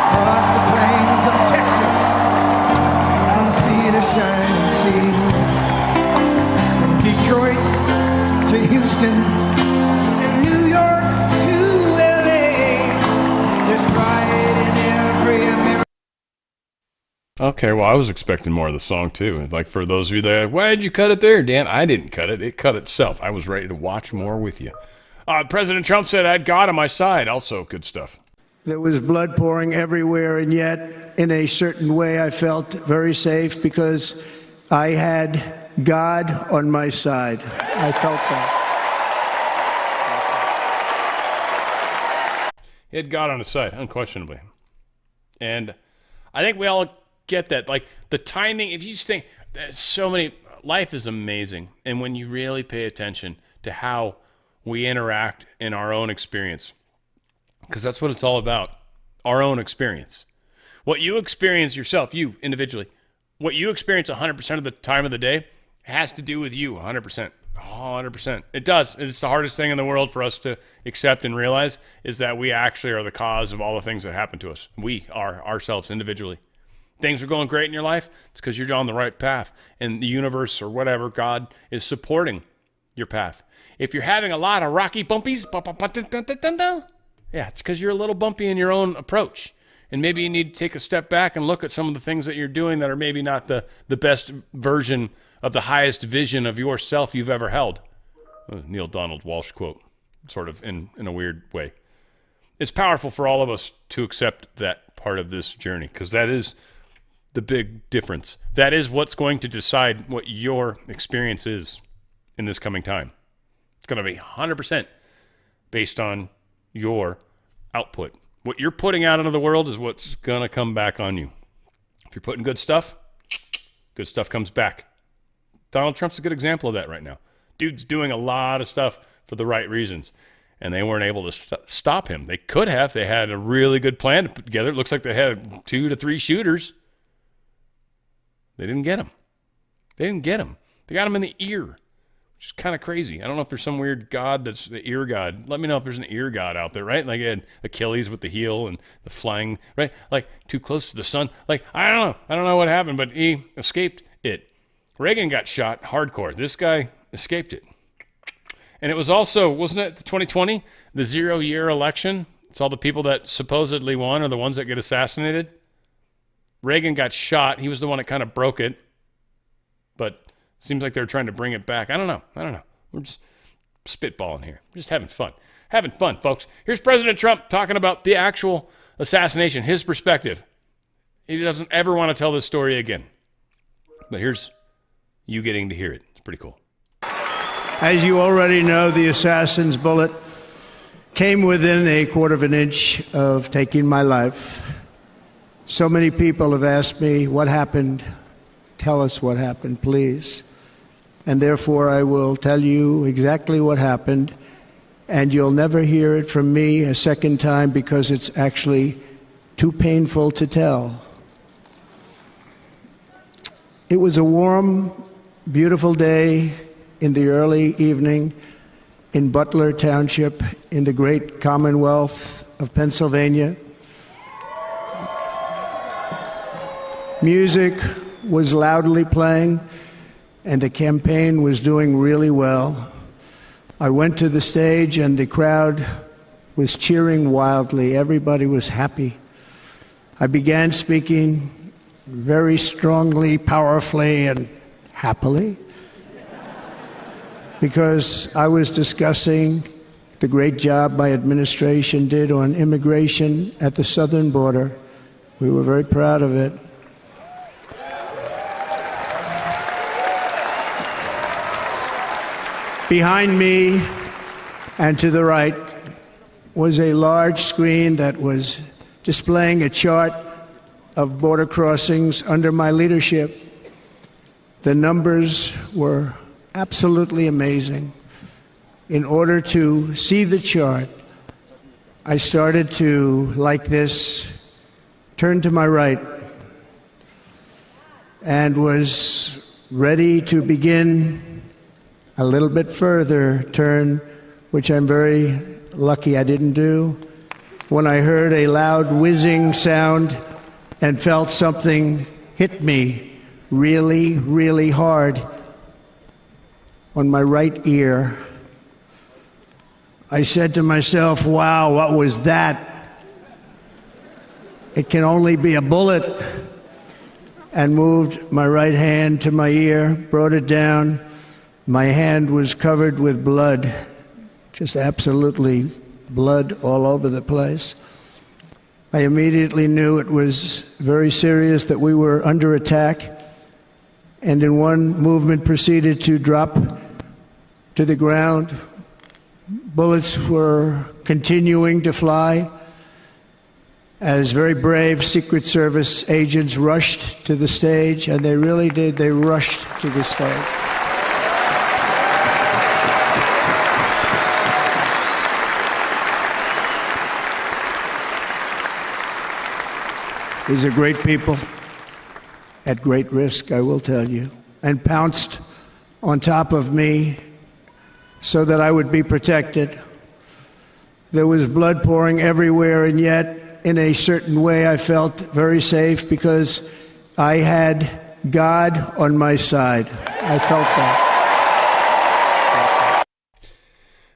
across the plains of Texas, from sea to shining sea, from Detroit to Houston, and New York to LA, there's pride in every American. Okay, well, I was expecting more of the song, too. Like, for those of you that are like, why did you cut it there, Dan? I didn't cut it. It cut itself. I was ready to watch more with you. President Trump said, I had God on my side. Also, good stuff. There was blood pouring everywhere, and yet, in a certain way, I felt very safe because I had God on my side. I felt that. He had God on his side, unquestionably. And I think we all get that. Like, the timing, if you just think, there's so many, life is amazing. And when you really pay attention to how we interact in our own experience, because that's what it's all about, our own experience. What you experience yourself, you individually, what you experience 100% of the time of the day has to do with you 100%. 100%. It does. It's the hardest thing in the world for us to accept and realize is that we actually are the cause of all the things that happen to us. We are ourselves individually. Things are going great in your life, it's because you're on the right path. And the universe or whatever, God, is supporting your path. If you're having a lot of rocky bumpies, yeah, it's because you're a little bumpy in your own approach. And maybe you need to take a step back and look at some of the things that you're doing that are maybe not the best version of the highest vision of yourself you've ever held. Neil Donald Walsh quote, sort of in a weird way. It's powerful for all of us to accept that part of this journey, because that is the big difference. That is what's going to decide what your experience is in this coming time. It's going to be 100% based on your output. What you're putting out into the world is what's going to come back on you. If you're putting good stuff comes back. Donald Trump's a good example of that right now. Dude's doing a lot of stuff for the right reasons, and they weren't able to stop him. They could have. They had a really good plan to put together. It looks like they had 2 to 3 shooters. They didn't get him. They got him in the ear which is kind of crazy. I don't know if there's some weird god that's the ear god. Let me know if there's an ear god out there, right? Like Achilles with the heel and the flying, right? Like too close to the sun. Like, I don't know. I don't know what happened, but he escaped it. Reagan got shot hardcore. This guy escaped it. And it was also, wasn't it 2020, the 0-year election? It's all the people that supposedly won are the ones that get assassinated. Reagan got shot. He was the one that kind of broke it. But seems like they're trying to bring it back. I don't know. We're just spitballing here. We're just having fun. Having fun, folks. Here's President Trump talking about the actual assassination, his perspective. He doesn't ever want to tell this story again. But here's you getting to hear it. It's pretty cool. As you already know, the assassin's bullet came within a quarter of an inch of taking my life. So many people have asked me, what happened? Tell us what happened, please. And therefore, I will tell you exactly what happened, and you'll never hear it from me a second time because it's actually too painful to tell. It was a warm, beautiful day in the early evening in Butler Township in the great Commonwealth of Pennsylvania. Music was loudly playing, and the campaign was doing really well. I went to the stage, and the crowd was cheering wildly. Everybody was happy. I began speaking very strongly, powerfully, and happily, because I was discussing the great job my administration did on immigration at the southern border. We were very proud of it. Behind me and to the right was a large screen that was displaying a chart of border crossings under my leadership. The numbers were absolutely amazing. In order to see the chart, I started to, like this, turn to my right and was ready to begin a little bit further turn, which I'm very lucky I didn't do, when I heard a loud whizzing sound and felt something hit me really, really hard on my right ear. I said to myself, wow, what was that? It can only be a bullet. And moved my right hand to my ear, brought it down. My hand was covered with blood, just absolutely blood all over the place. I immediately knew it was very serious, that we were under attack, and in one movement proceeded to drop to the ground. Bullets were continuing to fly as very brave Secret Service agents rushed to the stage, and they really did. They rushed to the stage. These are great people, at great risk, I will tell you, and pounced on top of me so that I would be protected. There was blood pouring everywhere, and yet, in a certain way, I felt very safe because I had God on my side. I felt that.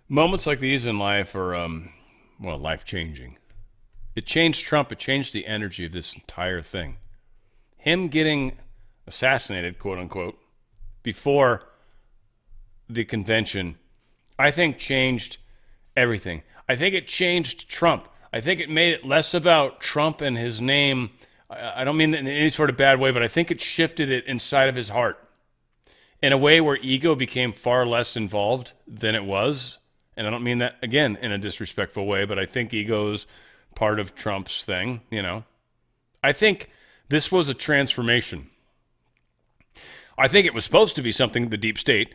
Moments like these in life are, life-changing. It changed Trump. It changed the energy of this entire thing. Him getting assassinated, quote unquote, before the convention, I think changed everything. I think it changed Trump. I think it made it less about Trump and his name. I don't mean that in any sort of bad way, but I think it shifted it inside of his heart in a way where ego became far less involved than it was. And I don't mean that, again, in a disrespectful way, but I think ego's part of Trump's thing, you know. I think this was a transformation. I think it was supposed to be something, the deep state,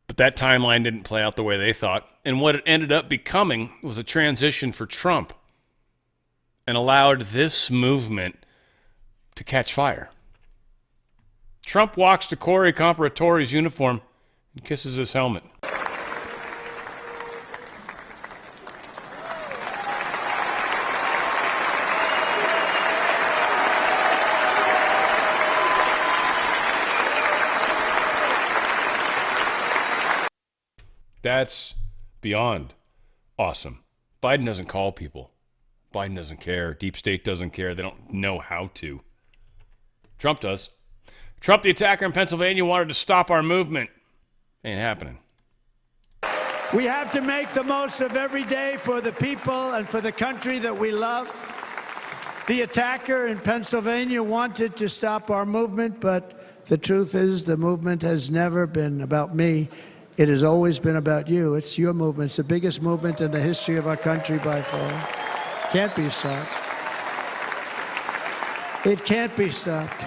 but that timeline didn't play out the way they thought. And what it ended up becoming was a transition for Trump and allowed this movement to catch fire. Trump walks to Corey Comparatore's uniform and kisses his helmet. That's beyond awesome. Biden doesn't call people. Biden doesn't care. Deep state doesn't care. They don't know how to. Trump does. Trump, the attacker in Pennsylvania, wanted to stop our movement. Ain't happening. We have to make the most of every day for the people and for the country that we love. The attacker in Pennsylvania wanted to stop our movement, but the truth is the movement has never been about me. It has always been about you. It's your movement. It's the biggest movement in the history of our country by far. Can't be stopped. It can't be stopped.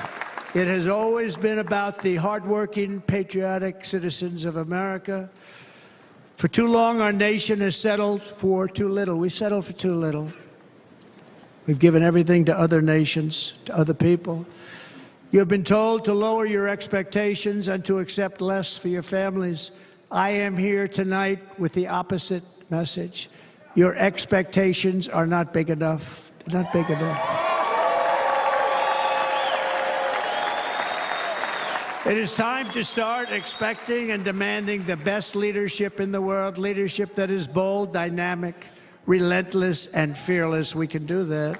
It has always been about the hardworking, patriotic citizens of America. For too long, our nation has settled for too little. We settled for too little. We've given everything to other nations, to other people. You've been told to lower your expectations and to accept less for your families. I am here tonight with the opposite message. Your expectations are not big enough. They're not big enough. It is time to start expecting and demanding the best leadership in the world, leadership that is bold, dynamic, relentless, and fearless. We can do that.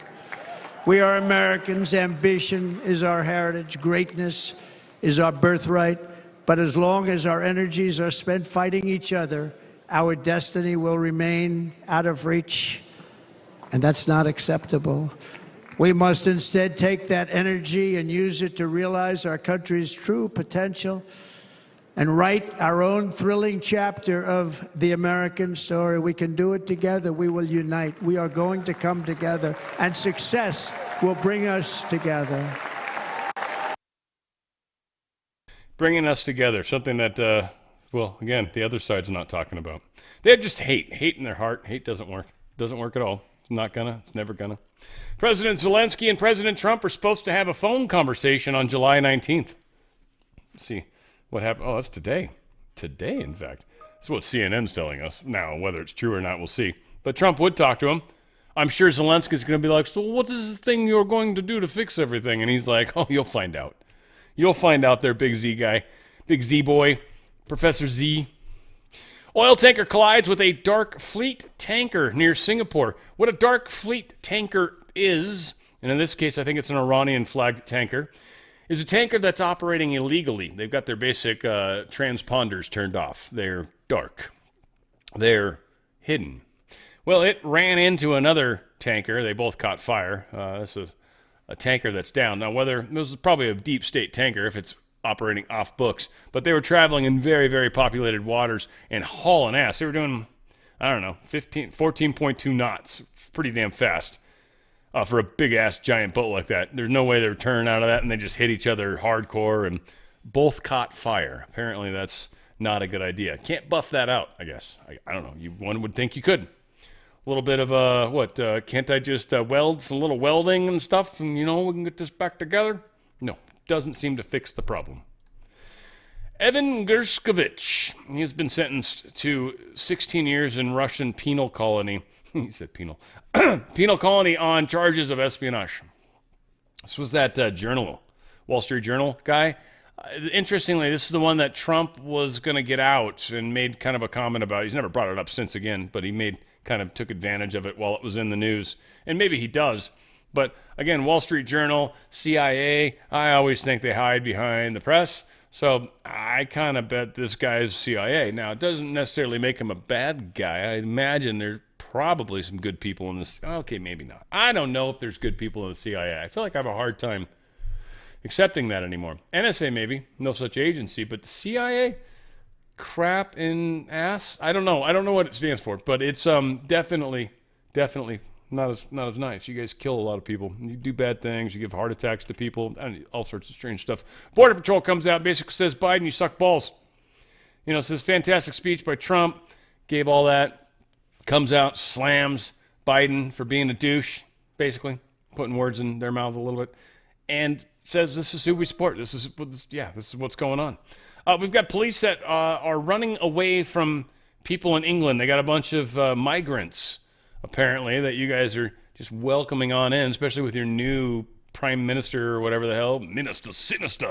We are Americans. Ambition is our heritage. Greatness is our birthright. But as long as our energies are spent fighting each other, our destiny will remain out of reach, and that's not acceptable. We must instead take that energy and use it to realize our country's true potential and write our own thrilling chapter of the American story. We can do it together. We will unite. We are going to come together, and success will bring us together. Bringing us together, something that, well, again, the other side's not talking about. They have just hate in their heart. Hate doesn't work. Doesn't work at all. It's not gonna. It's never gonna. President Zelensky and President Trump are supposed to have a phone conversation on July 19th. Let's see what happened. Oh, that's today. Today, in fact. That's what CNN's telling us. Now, whether it's true or not, we'll see. But Trump would talk to him. I'm sure Zelensky's going to be like, so what is this thing you're going to do to fix everything? And he's like, oh, you'll find out. You'll find out there, big Z guy. Big Z boy. Professor Z. Oil tanker collides with a dark fleet tanker near Singapore. What a dark fleet tanker is, and in this case I think it's an Iranian-flagged tanker, is a tanker that's operating illegally. They've got their basic transponders turned off. They're dark. They're hidden. Well, it ran into another tanker. They both caught fire. This is a tanker that's down. Now, whether this is probably a deep state tanker if it's operating off books, but they were traveling in very, very populated waters and hauling ass. They were doing, I don't know, 14.2 knots. Pretty damn fast for a big-ass giant boat like that. There's no way they were turning out of that, and they just hit each other hardcore, and both caught fire. Apparently that's not a good idea. Can't buff that out, I guess. I don't know. One would think you could. A little bit of, can't I just weld some little welding and stuff, and, we can get this back together? No. Doesn't seem to fix the problem. Evan Gershkovich, he has been sentenced to 16 years in Russian penal colony. He said penal. Penal colony on charges of espionage. This was that journal, Wall Street Journal guy. Interestingly, this is the one that Trump was going to get out and made kind of a comment about. He's never brought it up since again, but he took advantage of it while it was in the news. And maybe he does. But again, Wall Street Journal, CIA, I always think they hide behind the press. So I kind of bet this guy is CIA. Now, it doesn't necessarily make him a bad guy. I imagine there's probably some good people in this. Okay, maybe not. I don't know if there's good people in the CIA. I feel like I have a hard time accepting that anymore. NSA maybe, no such agency. But the CIA, crap in ass? I don't know. I don't know what it stands for. But it's definitely not as nice. You guys kill a lot of people. You do bad things. You give heart attacks to people. And all sorts of strange stuff. Border Patrol comes out, basically says, Biden, you suck balls. Says fantastic speech by Trump. Gave all that. Comes out, slams Biden for being a douche, basically. Putting words in their mouth a little bit. And says this is who we support. This is what's going on. We've got police that are running away from people in England. They got a bunch of migrants, apparently, that you guys are just welcoming on in, especially with your new prime minister or whatever the hell. Minister Sinister.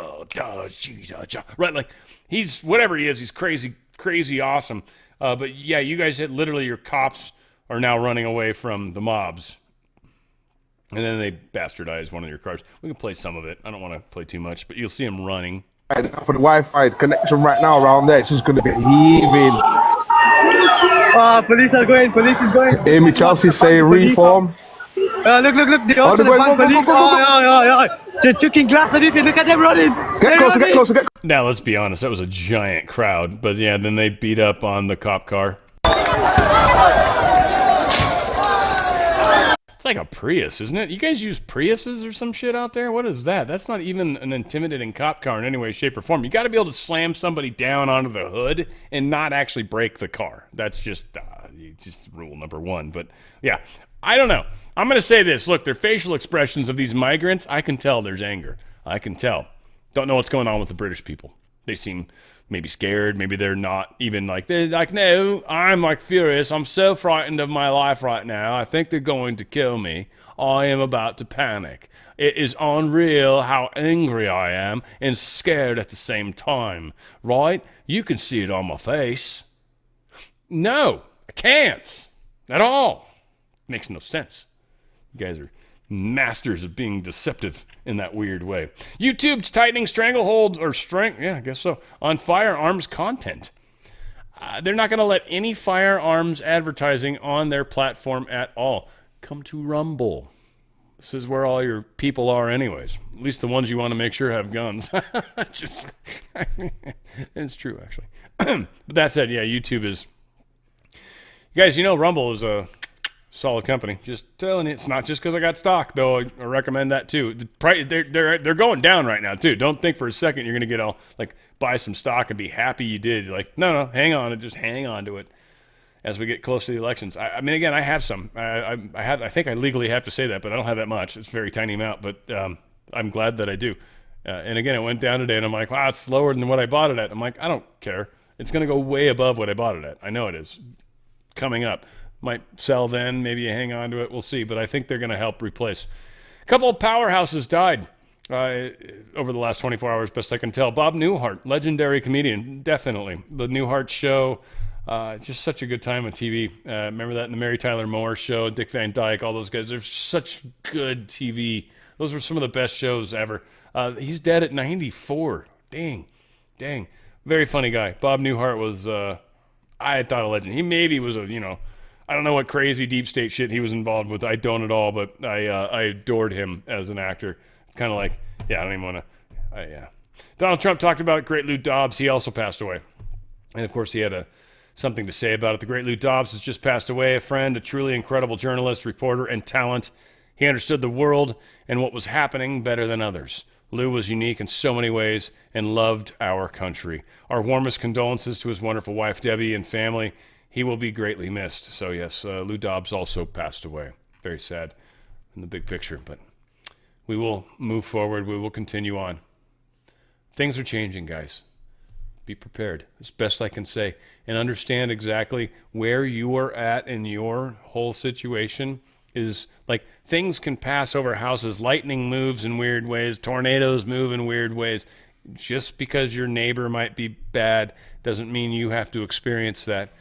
Right, like, he's, whatever he is, he's crazy, crazy awesome. But yeah, you guys had literally, your cops are now running away from the mobs. And then they bastardized one of your cars. We can play some of it. I don't want to play too much, but you'll see him running. For the Wi-Fi connection right now around there, it's just going to be heaving. Police are going. Police is going. Amy Chelsea say reform. Look. They also found police. They're chucking glass at me. Look at them running. Get closer. Now, let's be honest. That was a giant crowd. But yeah, then they beat up on the cop car. It's like a Prius, isn't it? You guys use Priuses or some shit out there? What is that? That's not even an intimidating cop car in any way, shape, or form. You got to be able to slam somebody down onto the hood and not actually break the car. That's just rule number one. But yeah, I don't know. I'm going to say this. Look, their facial expressions of these migrants, I can tell there's anger. I can tell. Don't know what's going on with the British people. They seem maybe scared. Maybe they're not even like, they're like, no, I'm like furious. I'm so frightened of my life right now. I think they're going to kill me. I am about to panic. It is unreal how angry I am and scared at the same time. Right? You can see it on my face. No, I can't at all. Makes no sense. You guys are masters of being deceptive in that weird way. YouTube's tightening stranglehold I guess so, on firearms content. They're not going to let any firearms advertising on their platform at all. Come to Rumble. This is where all your people are anyways. At least the ones you want to make sure have guns. It's true, actually. But that said, yeah, YouTube is... You guys, Rumble is a solid company. Just telling you, it's not just because I got stock, though. I recommend that too. The price, they're going down right now too. Don't think for a second you're gonna get all like buy some stock and be happy you did. Like no, hang on and just hang on to it as we get close to the elections. I mean, again, I have some. I think I legally have to say that, but I don't have that much. It's a very tiny amount, but I'm glad that I do. And again, it went down today, and I'm like, wow, it's lower than what I bought it at. I'm like, I don't care. It's gonna go way above what I bought it at. I know it is. Coming up. Might sell then, maybe you hang on to it, we'll see. But I think they're going to help replace. A couple of powerhouses died over the last 24 hours, best I can tell. Bob Newhart, legendary comedian, definitely. The Newhart Show, just such a good time on TV. Remember that in the Mary Tyler Moore Show, Dick Van Dyke, all those guys. They're such good TV. Those were some of the best shows ever. He's dead at 94. Dang. Very funny guy. Bob Newhart was, I thought, a legend. He maybe was I don't know what crazy deep state shit he was involved with. I don't at all, but I adored him as an actor. Kind of like, I don't even want to, Donald Trump talked about Great Lou Dobbs. He also passed away. And of course, he had something to say about it. The Great Lou Dobbs has just passed away, a friend, a truly incredible journalist, reporter, and talent. He understood the world and what was happening better than others. Lou was unique in so many ways and loved our country. Our warmest condolences to his wonderful wife, Debbie, and family. He will be greatly missed. So yes, Lou Dobbs also passed away. Very sad in the big picture, but we will move forward. We will continue on. Things are changing, guys. Be prepared, as best I can say, and understand exactly where you are at in your whole situation. Is like things can pass over houses. Lightning moves in weird ways. Tornadoes move in weird ways. Just because your neighbor might be bad doesn't mean you have to experience that.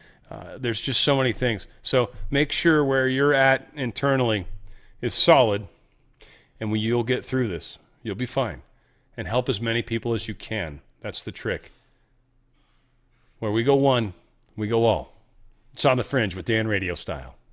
There's just so many things. So make sure where you're at internally is solid, and you'll get through this. You'll be fine. And help as many people as you can. That's the trick. Where we go one, we go all. It's on the Fringe with Dan Radio Style.